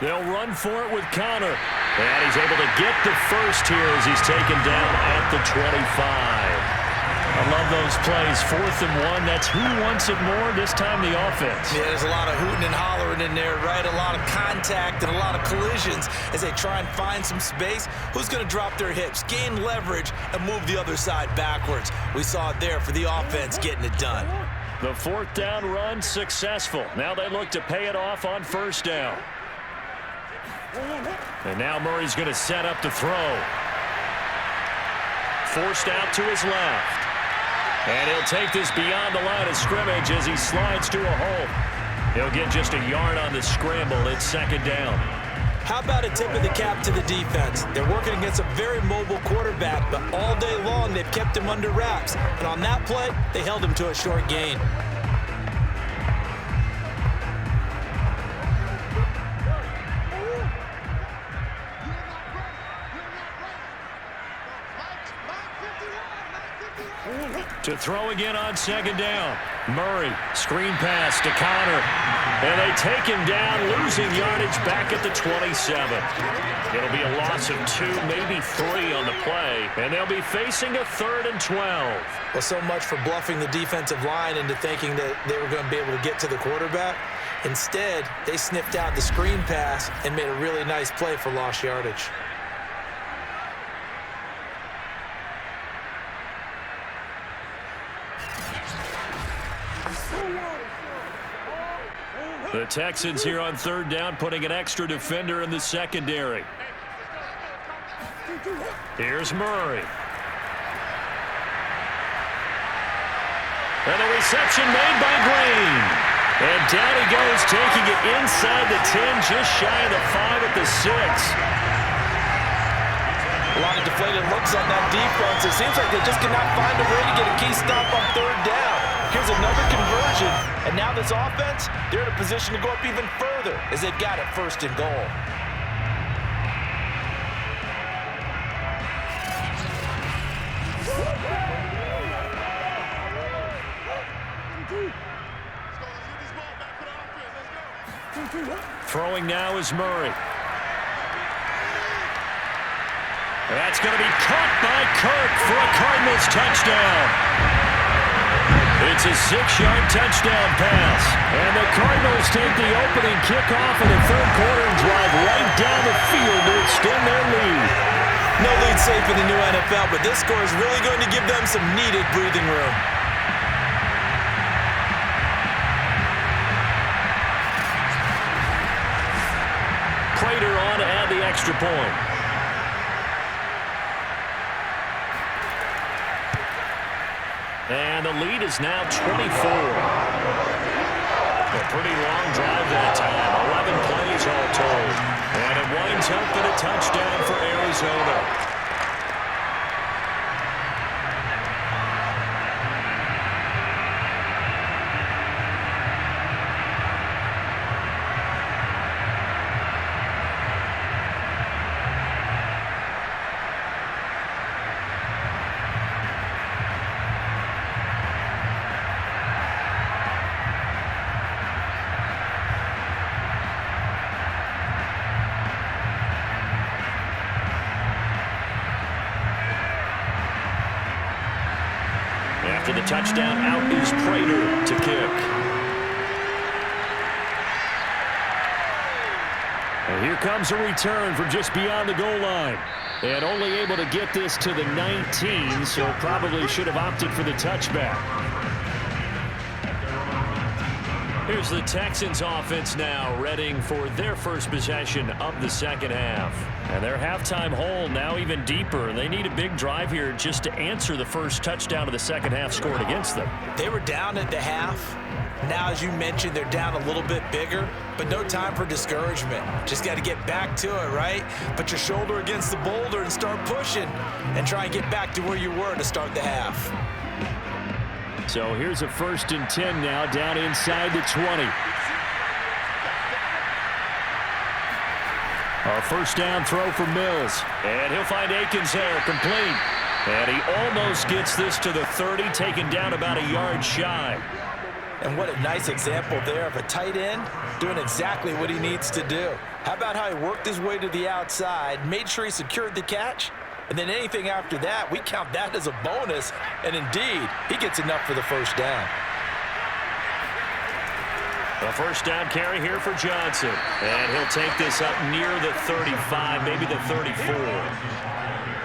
They'll run for it with Connor. And he's able to get the first here as he's taken down at the 25. I love those plays. 4th and 1. That's who wants it more, this time the offense. Yeah, there's a lot of hooting and hollering in there, right? A lot of contact and a lot of collisions as they try and find some space. Who's going to drop their hips, gain leverage, and move the other side backwards? We saw it there for the offense getting it done. The 4th down run successful. Now they look to pay it off on 1st down. And now Murray's going to set up to throw. Forced out to his left. And he'll take this beyond the line of scrimmage as he slides to a hole. He'll get just a yard on the scramble. It's 2nd down. How about a tip of the cap to the defense? They're working against a very mobile quarterback, but all day long they've kept him under wraps. And on that play, they held him to a short gain. To throw again on 2nd down. Murray, screen pass to Connor. And they take him down, losing yardage back at the 27. It'll be a loss of 2, maybe 3 on the play. And they'll be facing a 3rd and 12. Well, so much for bluffing the defensive line into thinking that they were going to be able to get to the quarterback. Instead, they sniffed out the screen pass and made a really nice play for lost yardage. The Texans here on 3rd down, putting an extra defender in the secondary. Here's Murray. And the reception made by Green. And down he goes, taking it inside the 10, just shy of the 5 at the 6. A lot of deflated looks on that defense. It seems like they just cannot find a way to get a key stop on 3rd down. Here's another conversion, and now this offense, they're in a position to go up even further as they've got it 1st and goal. Throwing now is Murray. That's going to be caught by Kirk for a Cardinals touchdown. It's a 6-yard touchdown pass. And the Cardinals take the opening kickoff in the 3rd quarter and drive right down the field to extend their lead. No lead safe in the new NFL, but this score is really going to give them some needed breathing room. Prater on to add the extra point. And the lead is now 24. A pretty long drive that time. 11 plays all told. And it winds up with a touchdown for Arizona. After the touchdown, out is Prater to kick. And here comes a return from just beyond the goal line. And only able to get this to the 19, so probably should have opted for the touchback. Here's the Texans offense now, readying for their first possession of the 2nd half. And their halftime hole now even deeper. They need a big drive here just to answer the first touchdown of the 2nd half scored against them. They were down at the half. Now, as you mentioned, they're down a little bit bigger, but no time for discouragement. Just got to get back to it, right? Put your shoulder against the boulder and start pushing and try and get back to where you were to start the half. So here's a 1st and 10 now, down inside the 20. A 1st down throw for Mills. And he'll find Akins there, complete. And he almost gets this to the 30, taken down about a yard shy. And what a nice example there of a tight end doing exactly what he needs to do. How about how he worked his way to the outside, made sure he secured the catch, and then anything after that, we count that as a bonus. And indeed, he gets enough for the 1st down. A 1st down carry here for Johnson. And he'll take this up near the 35, maybe the 34.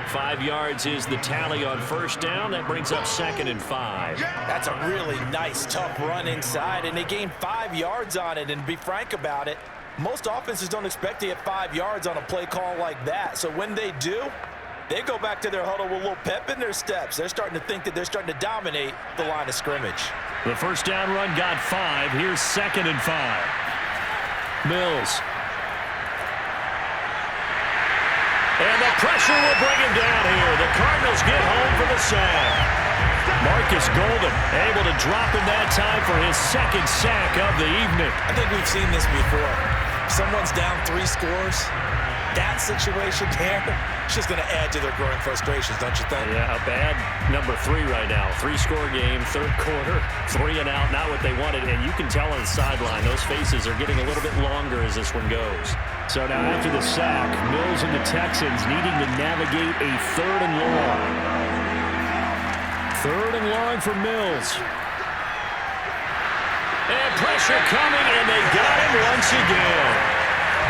5 yards is the tally on 1st down. That brings up 2nd and 5. That's a really nice, tough run inside, and they gained 5 yards on it. And to be frank about it, most offenses don't expect to get 5 yards on a play call like that. So when they do, they go back to their huddle with a little pep in their steps. They're starting to think that they're starting to dominate the line of scrimmage. The 1st down run got 5. Here's 2nd and 5. Mills. And the pressure will bring him down here. The Cardinals get home for the sack. Marcus Golden able to drop him that time for his 2nd sack of the evening. I think we've seen this before. Someone's down 3 scores. That situation there, it's just going to add to their growing frustrations, don't you think? Yeah, a bad number 3 right now. 3-score game, 3rd quarter, 3 and out, not what they wanted. And you can tell on the sideline, those faces are getting a little bit longer as this one goes. So now after the sack, Mills and the Texans needing to navigate a 3rd and long. 3rd and long for Mills. And pressure coming, and they got him once again.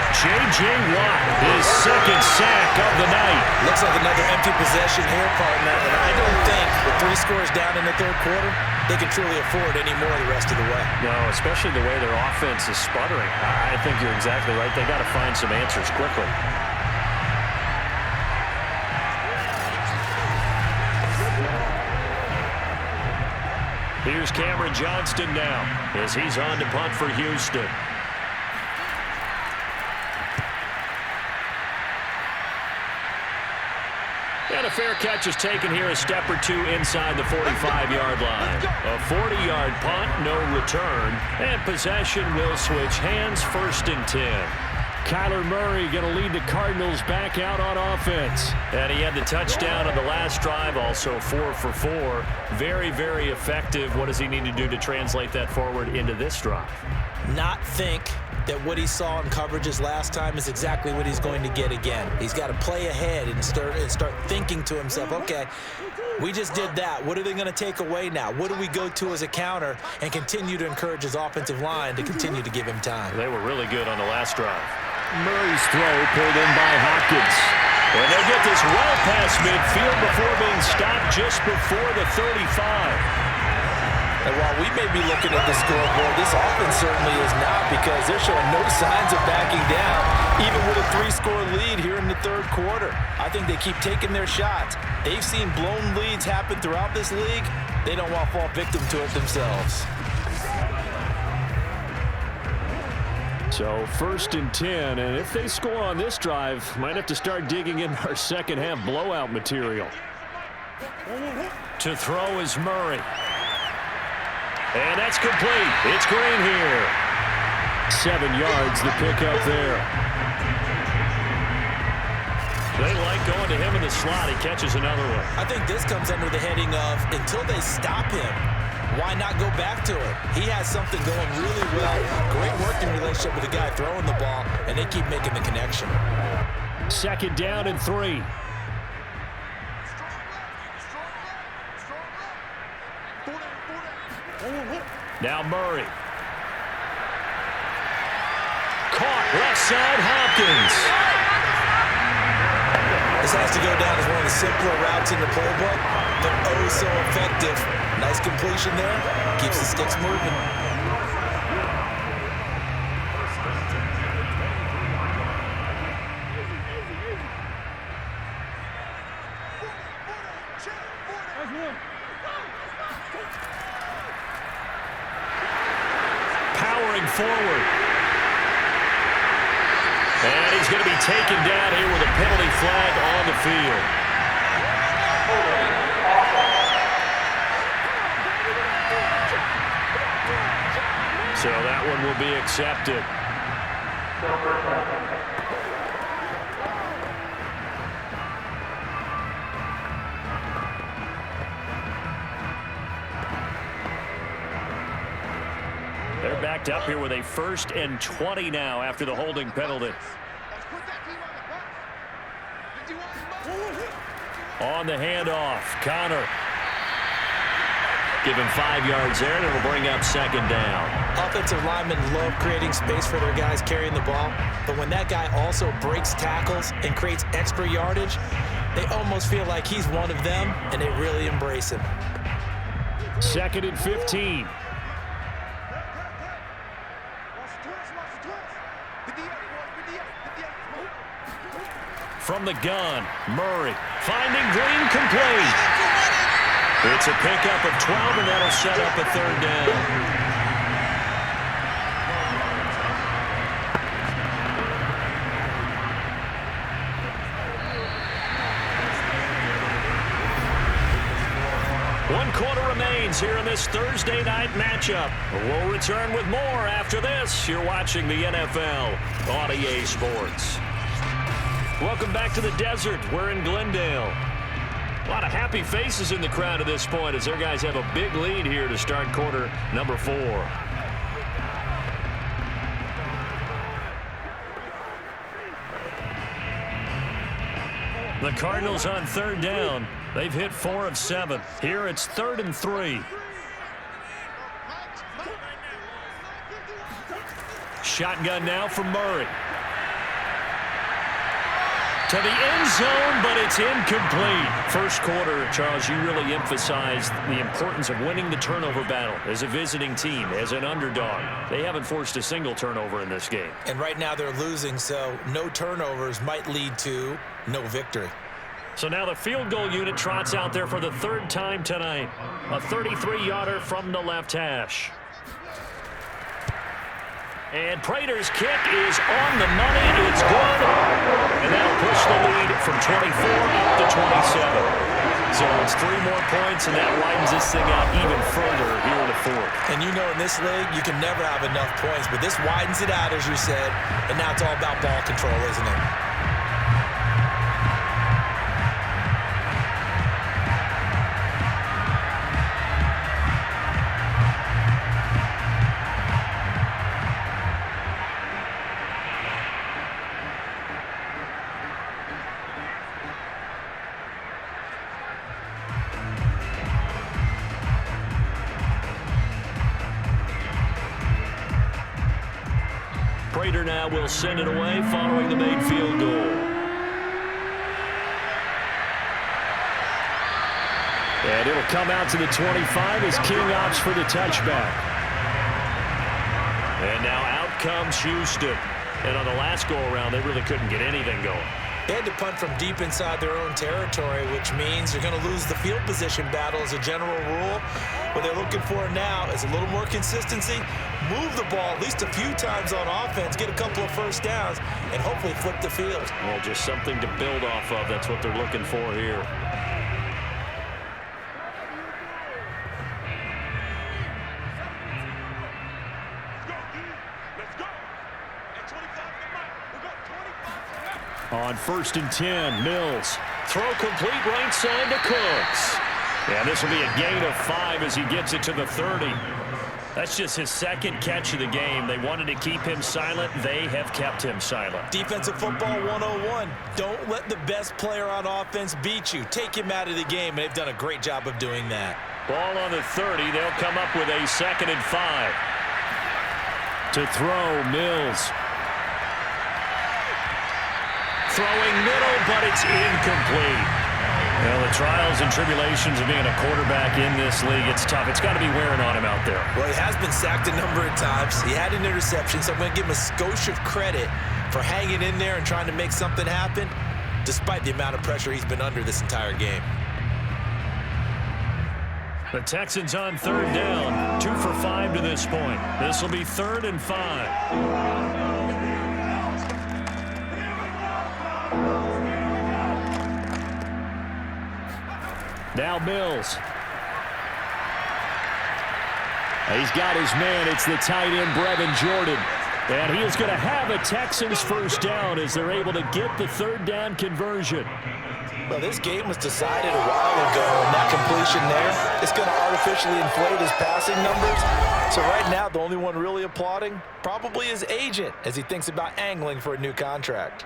J.J. Watt, his 2nd sack of the night. Looks like another empty possession here, partner. And I don't think with 3 scores down in the 3rd quarter, they can truly afford any more the rest of the way. No, especially the way their offense is sputtering. I think you're exactly right. They got to find some answers quickly. Here's Cameron Johnston now as he's on to punt for Houston. And a fair catch is taken here a step or two inside the 45-yard line. A 40-yard punt, no return, and possession will switch hands, 1st and 10. Kyler Murray going to lead the Cardinals back out on offense. And he had the touchdown on the last drive, also 4 for 4. Very, very effective. What does he need to do to translate that forward into this drive? Not think that what he saw in coverages last time is exactly what he's going to get again. He's got to play ahead and start thinking to himself, okay, we just did that. What are they going to take away now? What do we go to as a counter? And continue to encourage his offensive line to continue to give him time. They were really good on the last drive. Murray's throw pulled in by Hopkins. And they'll get this well past midfield before being stopped just before the 35. And while we may be looking at the scoreboard, this offense certainly is not, because they're showing no signs of backing down, even with a 3-score lead here in the 3rd quarter. I think they keep taking their shots. They've seen blown leads happen throughout this league. They don't want to fall victim to it themselves. So 1st and 10, and if they score on this drive, might have to start digging in our second-half blowout material. To throw is Murray. And that's complete. It's Green here. 7 yards, the pickup there. They like going to him in the slot. He catches another one. I think this comes under the heading of, until they stop him, why not go back to it? He has something going really well. Great working relationship with the guy throwing the ball, and they keep making the connection. 2nd down and 3. Now Murray. Caught left side, Hopkins. This has to go down as one of the simpler routes in the playbook, but oh so effective. Nice completion there. Keeps the sticks moving. Powering forward. And he's going to be taken down here with a penalty flag on the field. So that one will be accepted. They're backed up here with a 1st and 20 now after the holding penalty. On the handoff, Connor. Give him 5 yards there, and it'll bring up 2nd down. Offensive linemen love creating space for their guys carrying the ball, but when that guy also breaks tackles and creates extra yardage, they almost feel like he's one of them, and they really embrace him. 2nd and 15. From the gun, Murray finding Green complete. It's a pickup of 12, and that'll set up a 3rd down. One quarter remains here in this Thursday night matchup. We'll return with more after this. You're watching the NFL on EA Sports. Welcome back to the desert. We're in Glendale. A lot of happy faces in the crowd at this point as their guys have a big lead here to start quarter number 4. The Cardinals on 3rd down. They've hit 4 of 7. Here it's 3rd and 3. Shotgun now from Murray. To the end zone, but it's incomplete. First quarter, Charles, you really emphasized the importance of winning the turnover battle as a visiting team, as an underdog. They haven't forced a single turnover in this game. And right now they're losing, so no turnovers might lead to no victory. So now the field goal unit trots out there for the 3rd time tonight. A 33-yarder from the left hash. And Prater's kick is on the money. It's good. And that'll push the lead from 24 up to 27. So it's 3 more points, and that widens this thing out even further here in the fourth. And you know in this league, you can never have enough points, but this widens it out, as you said, and now it's all about ball control, isn't it? Prater now will send it away following the made field goal. And it'll come out to the 25 as King opts for the touchback. And now out comes Houston. And on the last go-around, they really couldn't get anything going. They had to punt from deep inside their own territory, which means you're going to lose the field position battle as a general rule. What they're looking for now is a little more consistency, move the ball at least a few times on offense, get a couple of first downs, and hopefully flip the field. Well, just something to build off of. That's what they're looking for here. On 1st and 10, Mills. Throw complete right side to Cooks. And this will be a gain of 5 as he gets it to the 30. That's just his second catch of the game. They wanted to keep him silent. They have kept him silent. Defensive football 101. Don't let the best player on offense beat you. Take him out of the game. They've done a great job of doing that. Ball on the 30. They'll come up with a 2nd and 5. To throw, Mills. Throwing middle, but it's incomplete. Well, the trials and tribulations of being a quarterback in this league, it's tough. It's got to be wearing on him out there. Well, he has been sacked a number of times. He had an interception, so I'm going to give him a skosh of credit for hanging in there and trying to make something happen, despite the amount of pressure he's been under this entire game. The Texans on 3rd down, 2 for 5 to this point. This will be 3rd and 5. Now Mills. He's got his man. It's the tight end, Brevin Jordan. And he is going to have a Texans first down as they're able to get the 3rd down conversion. Well, this game was decided a while ago, and that completion there is going to artificially inflate his passing numbers. So right now, the only one really applauding probably his agent as he thinks about angling for a new contract.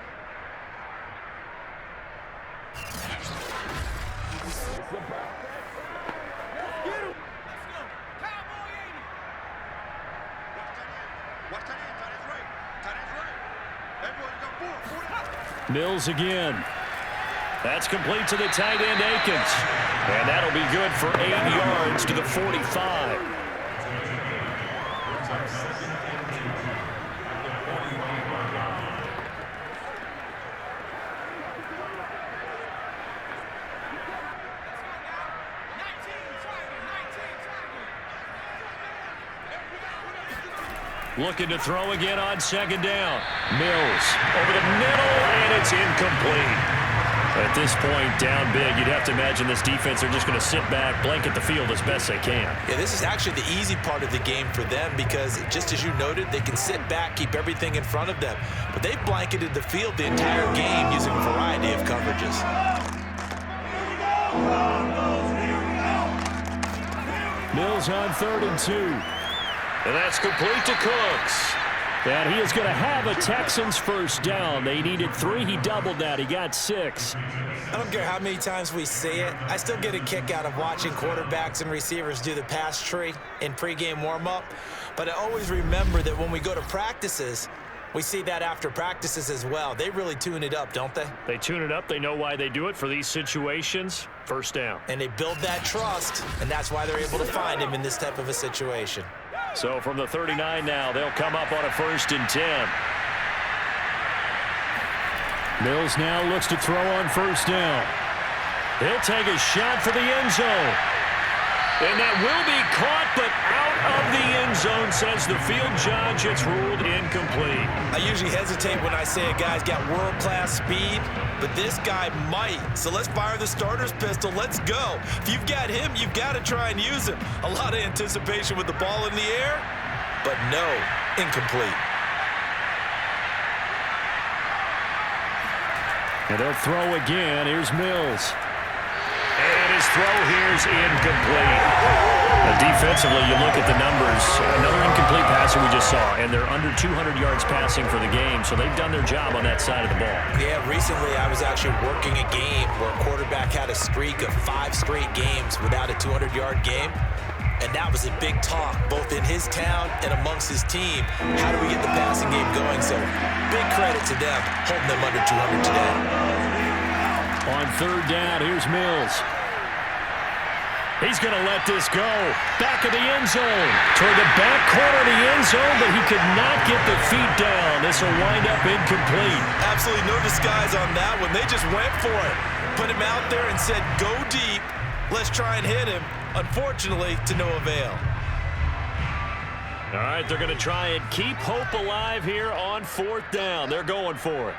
Mills again. That's complete to the tight end, Akins. And that'll be good for 8 yards to the 45. Looking to throw again on 2nd down. Mills over the middle, and it's incomplete. At this point, down big, you'd have to imagine this defense are just going to sit back, blanket the field as best they can. Yeah, this is actually the easy part of the game for them because, just as you noted, they can sit back, keep everything in front of them. But they've blanketed the field the entire game using a variety of coverages. Mills on 3rd and 2. And that's complete to Cooks. And he is going to have a Texans first down. They needed 3. He doubled that. He got 6. I don't care how many times we see it. I still get a kick out of watching quarterbacks and receivers do the pass tree in pregame warm-up. But I always remember that when we go to practices, we see that after practices as well. They really tune it up, don't they? They tune it up. They know why they do it for these situations. First down. And they build that trust, and that's why they're able to find him in this type of a situation. So from the 39 now, they'll come up on a 1st and 10. Mills now looks to throw on 1st down. He'll take a shot for the end zone. And that will be caught, but out of the end zone, says the field judge. It's ruled incomplete. I usually hesitate when I say a guy's got world-class speed, but this guy might. So let's fire the starter's pistol. Let's go. If you've got him, you've got to try and use him. A lot of anticipation with the ball in the air, but no, incomplete. And they'll throw again. Here's Mills. And his throw here's incomplete. Defensively, you look at the numbers. Another incomplete passer we just saw, and they're under 200 yards passing for the game, so they've done their job on that side of the ball. Yeah, recently I was actually working a game where a quarterback had a streak of 5 straight games without a 200-yard game, and that was a big talk, both in his town and amongst his team. How do we get the passing game going? So big credit to them, holding them under 200 today. On third down, here's Mills. He's going to let this go. Back of the end zone. Toward the back corner of the end zone, but he could not get the feet down. This will wind up incomplete. Absolutely no disguise on that one. They just went for it. Put him out there and said, go deep. Let's try and hit him. Unfortunately, to no avail. All right, they're going to try and keep hope alive here on fourth down. They're going for it.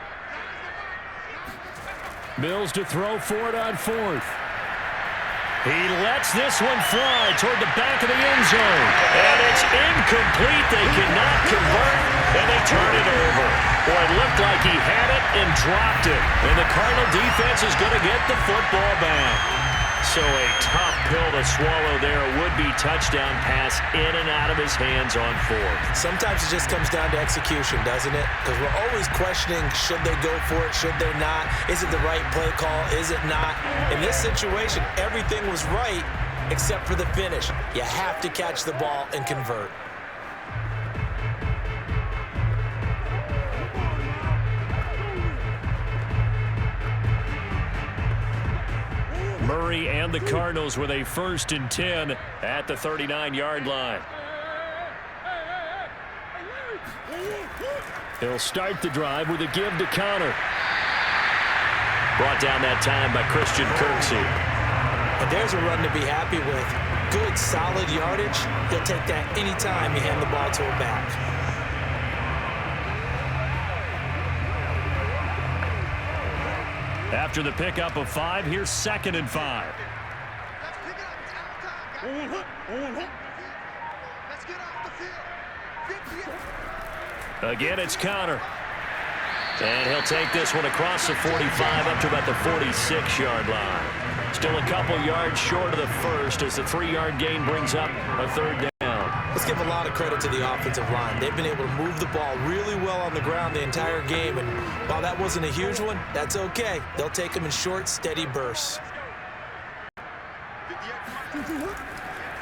Mills to throw for it on fourth. He lets this one fly toward the back of the end zone. And it's incomplete. They cannot convert, and they turn it over. Boy, it looked like he had it and dropped it. And the Cardinal defense is going to get the football back. So a tough pill to swallow there. A would-be touchdown pass in and out of his hands on fourth. Sometimes it just comes down to execution, doesn't it? Because we're always questioning, should they go for it, should they not? Is it the right play call, is it not? In this situation, everything was right except for the finish. You have to catch the ball and convert. Murray and the Cardinals with a 1st and 10 at the 39-yard line. He'll start the drive with a give to Connor. Brought down that time by Christian Kirksey. And there's a run to be happy with. Good, solid yardage. He'll take that anytime you hand the ball to him back. After the pickup of 5, here's 2nd and 5. Again, it's Connor. And he'll take this one across the 45 up to about the 46-yard line. Still a couple yards short of the first as the 3-yard gain brings up a 3rd down. Let's give a lot of credit to the offensive line. They've been able to move the ball really well on the ground the entire game. And while that wasn't a huge one, that's okay. They'll take them in short, steady bursts.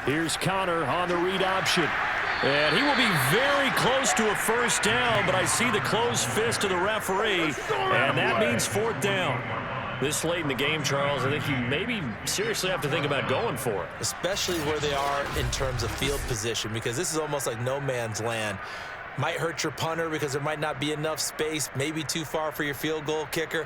Here's Connor on the read option. And he will be very close to a 1st down, but I see the closed fist of the referee, and that means 4th down. This late in the game, Charles, I think you maybe seriously have to think about going for it. Especially where they are in terms of field position, because this is almost like no man's land. Might hurt your punter because there might not be enough space, maybe too far for your field goal kicker.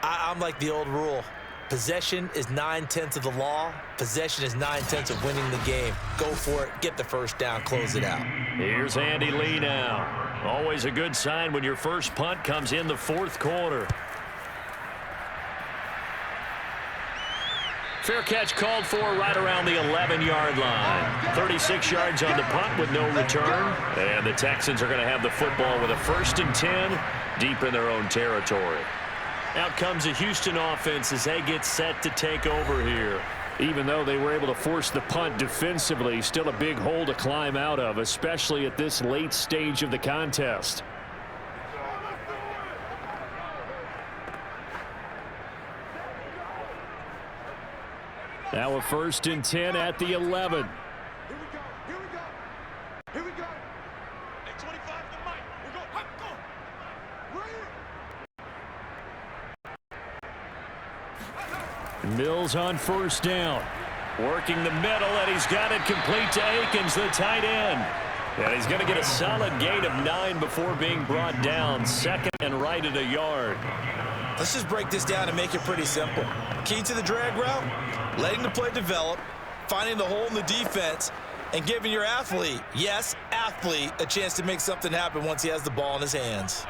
I'm like the old rule. Possession is 9/10 of the law. Possession is 9/10 of winning the game. Go for it. Get the 1st down. Close it out. Here's Andy Lee now. Always a good sign when your first punt comes in the 4th quarter. Fair catch called for right around the 11-yard line. 36 yards on the punt with no return. And the Texans are going to have the football with a 1st and 10 deep in their own territory. Out comes the Houston offense as they get set to take over here. Even though they were able to force the punt defensively, still a big hole to climb out of, especially at this late stage of the contest. Now a 1st and 10 at the 11. Here we go. Hey, 25 to the mic. We're going. Right here. Mills on 1st down. Working the middle, and he's got it complete to Akins, the tight end. And he's going to get a solid gain of 9 before being brought down. 2nd and right at a yard. Let's just break this down and make it pretty simple. Key to the drag route, letting the play develop, finding the hole in the defense and giving your athlete, yes, athlete, a chance to make something happen once he has the ball in his hands.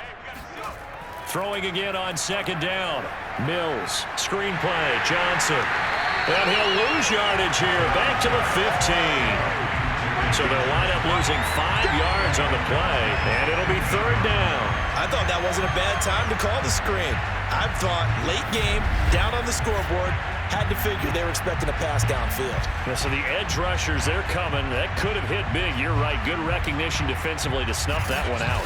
Throwing again on second down. Mills, screen play, Johnson. And he'll lose yardage here, back to the 15. So they'll wind up losing 5 yards on the play, and it'll be third down. I thought that wasn't a bad time to call the screen. I thought late game, down on the scoreboard, had to figure they were expecting a pass downfield. Yeah, so the edge rushers, they're coming. That could have hit big. You're right. Good recognition defensively to snuff that one out.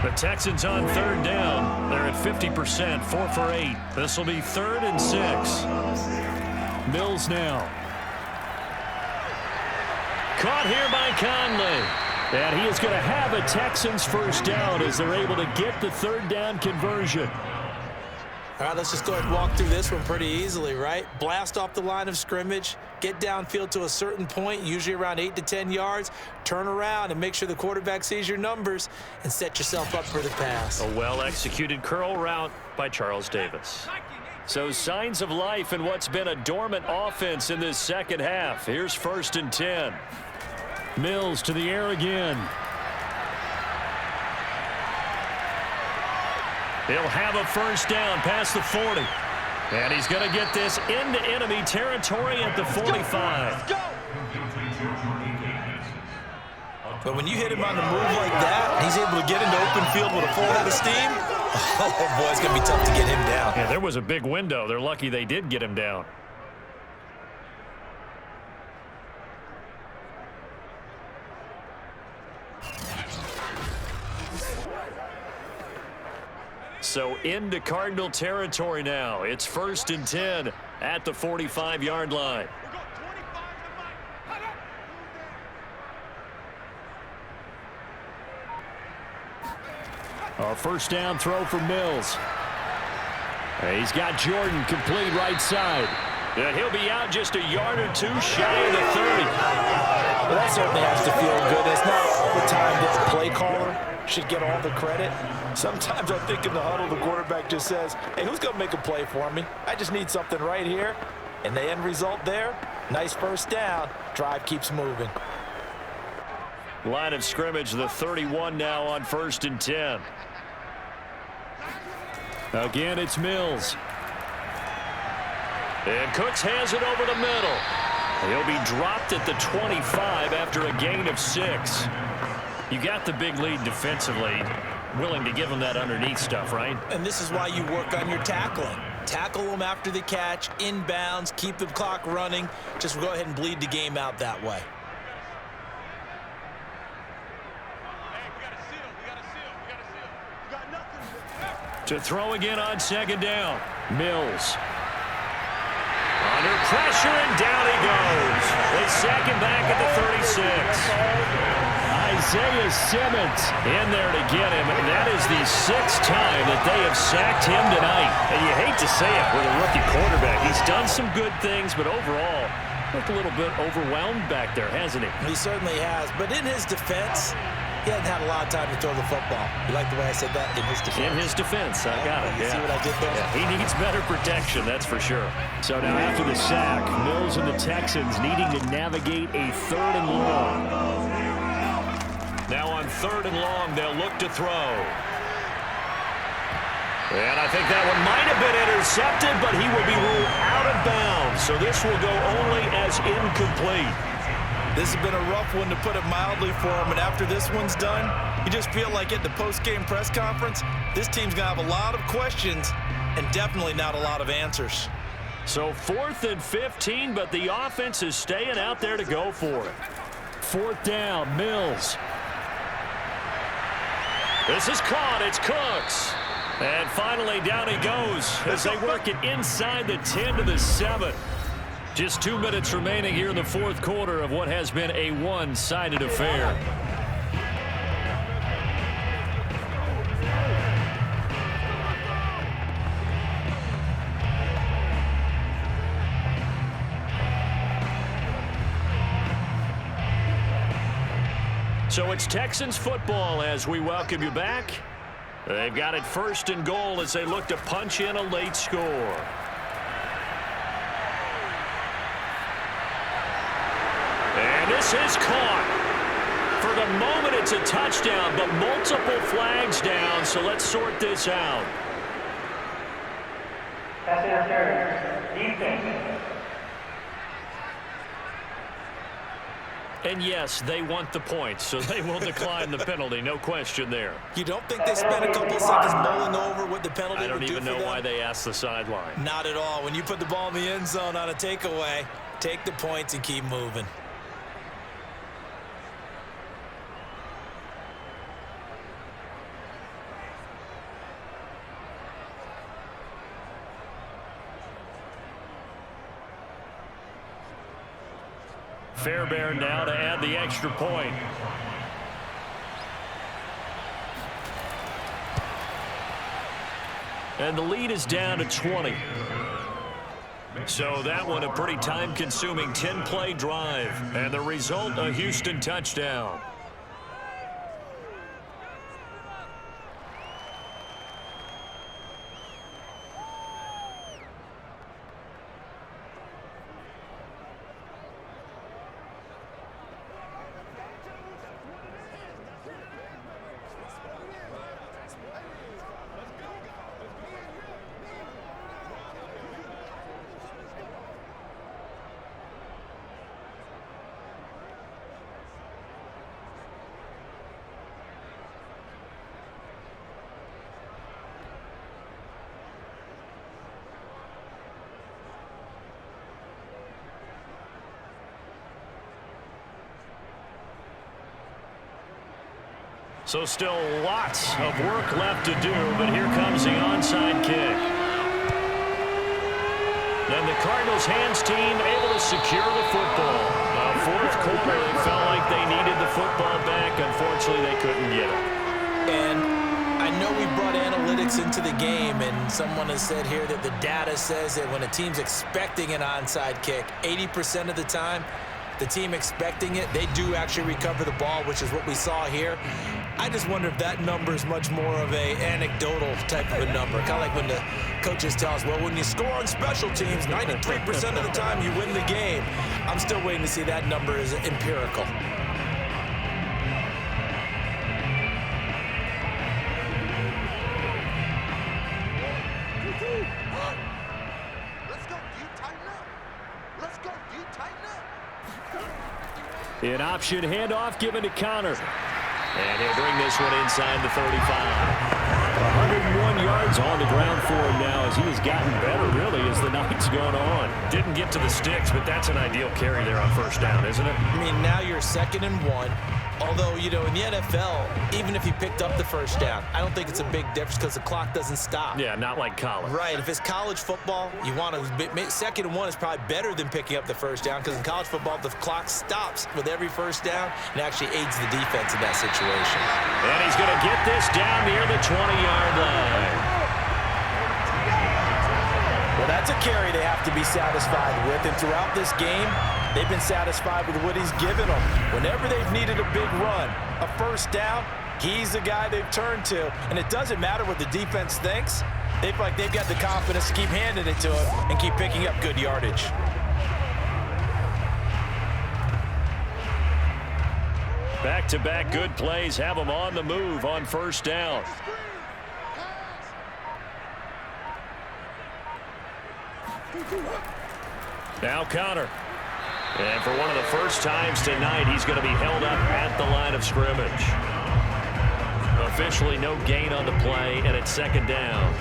The Texans on third down. They're at 50%, 4 for 8. This will be 3rd and 6. Mills now. Caught here by Conley. And he is going to have a Texans first down as they're able to get the third down conversion. All right, let's just go ahead and walk through this one pretty easily, right? Blast off the line of scrimmage, get downfield to a certain point, usually around 8 to 10 yards, turn around and make sure the quarterback sees your numbers and set yourself up for the pass. A well-executed curl route by Charles Davis. So signs of life in what's been a dormant offense in this second half. Here's 1st and 10. Mills to the air again. He'll have a first down past the 40. And he's going to get this into enemy territory at the 45. But when you hit him on the move like that, he's able to get into open field with a full head of steam. Oh, boy, it's going to be tough to get him down. Yeah, there was a big window. They're lucky they did get him down. So into Cardinal territory now. It's 1st and 10 at the 45-yard line. A first down throw for Mills. He's got Jordan complete right side. And he'll be out just a yard or two shy of the 30. Well, that certainly has to feel good. It's not all the time that the play caller should get all the credit. Sometimes I think in the huddle, the quarterback just says, hey, who's going to make a play for me? I just need something right here. And the end result there, nice first down. Drive keeps moving. Line of scrimmage, the 31 now on 1st and 10. Again, it's Mills. And Cooks has it over the middle. He'll be dropped at the 25 after a gain of 6. You got the big lead defensively. Willing to give them that underneath stuff, right? And this is why you work on your tackling. Tackle them after the catch, inbounds, keep the clock running. Just go ahead and bleed the game out that way. To throw again on second down. Mills. Under pressure, and down he goes. They sack him back at the 36. Isaiah Simmons in there to get him. And that is the 6th time that they have sacked him tonight. And you hate to say it with a rookie quarterback. He's done some good things, but overall, looked a little bit overwhelmed back there, hasn't he? He certainly has. But in his defense, he hasn't had a lot of time to throw the football. You like the way I said that? In his defense. In his defense. I got it. You see what I did there? Yeah, he needs better protection, that's for sure. So now after the sack, Mills and the Texans needing to navigate a 3rd and long. Now on 3rd and long, they'll look to throw. And I think that one might have been intercepted, but he will be ruled out of bounds. So this will go only as incomplete. This has been a rough one, to put it mildly, for him. And after this one's done, you just feel like at the post-game press conference, this team's going to have a lot of questions and definitely not a lot of answers. So 4th and 15, but the offense is staying out there to go for it. 4th down, Mills. This is caught. It's Cooks. And finally, down he goes as they work it inside the 10 to the 7. Just 2 minutes remaining here in the 4th quarter of what has been a one-sided affair. So it's Texans football as we welcome you back. They've got it 1st and goal as they look to punch in a late score. pass is caught. For the moment, it's a touchdown, but multiple flags down, so let's sort this out. Pass interference. Defense. And yes, they want the points, so they will decline the penalty. No question there. You don't think they spent a couple of seconds mulling over what the penalty would do for them? I don't even know why they asked the sideline. Not at all. When you put the ball in the end zone on a takeaway, take the points and keep moving. Fairbairn now to add the extra point. And the lead is down to 20. So that one a pretty time-consuming 10-play drive. And the result, a Houston touchdown. So still lots of work left to do, but here comes the onside kick. And the Cardinals hands team able to secure the football. Fourth quarter, it felt like they needed the football back. Unfortunately, they couldn't get it. And I know we brought analytics into the game, and someone has said here that the data says that when a team's expecting an onside kick, 80% of the time, the team expecting it, they do actually recover the ball, which is what we saw here. I just wonder if that number is much more of a anecdotal type of a number. Kind of like when the coaches tell us, well, when you score on special teams, 93% of the time you win the game. I'm still waiting to see that number is empirical. An option handoff given to Connor. And he'll bring this one inside the 35. 101 yards on the ground for him now as he has gotten better, really, as the night's gone on. Didn't get to the sticks, but that's an ideal carry there on first down, isn't it? I mean, now you're 2nd and 1. Although, you know, in the NFL, even if you picked up the first down, I don't think it's a big difference because the clock doesn't stop. Yeah, not like college. Right. If it's college football, you want to 2nd and 1 is probably better than picking up the first down because in college football, the clock stops with every first down and actually aids the defense in that situation. And he's going to get this down near the 20-yard line. Well, that's a carry they have to be satisfied with, and throughout this game, they've been satisfied with what he's given them. Whenever they've needed a big run, a first down, he's the guy they've turned to. And it doesn't matter what the defense thinks. They feel like they've got the confidence to keep handing it to him and keep picking up good yardage. Back-to-back good plays have them on the move on first down. Now Connor. And for one of the first times tonight, he's going to be held up at the line of scrimmage. Officially no gain on the play, and it's 2nd down.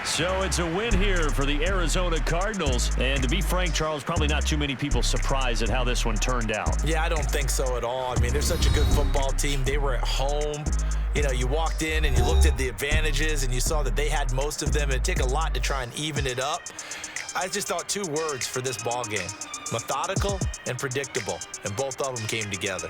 So it's a win here for the Arizona Cardinals. And to be frank, Charles, probably not too many people surprised at how this one turned out. Yeah, I don't think so at all. I mean, they're such a good football team. They were at home. You know, you walked in and you looked at the advantages and you saw that they had most of them. It'd take a lot to try and even it up. I just thought 2 words for this ball game: methodical and predictable. And both of them came together.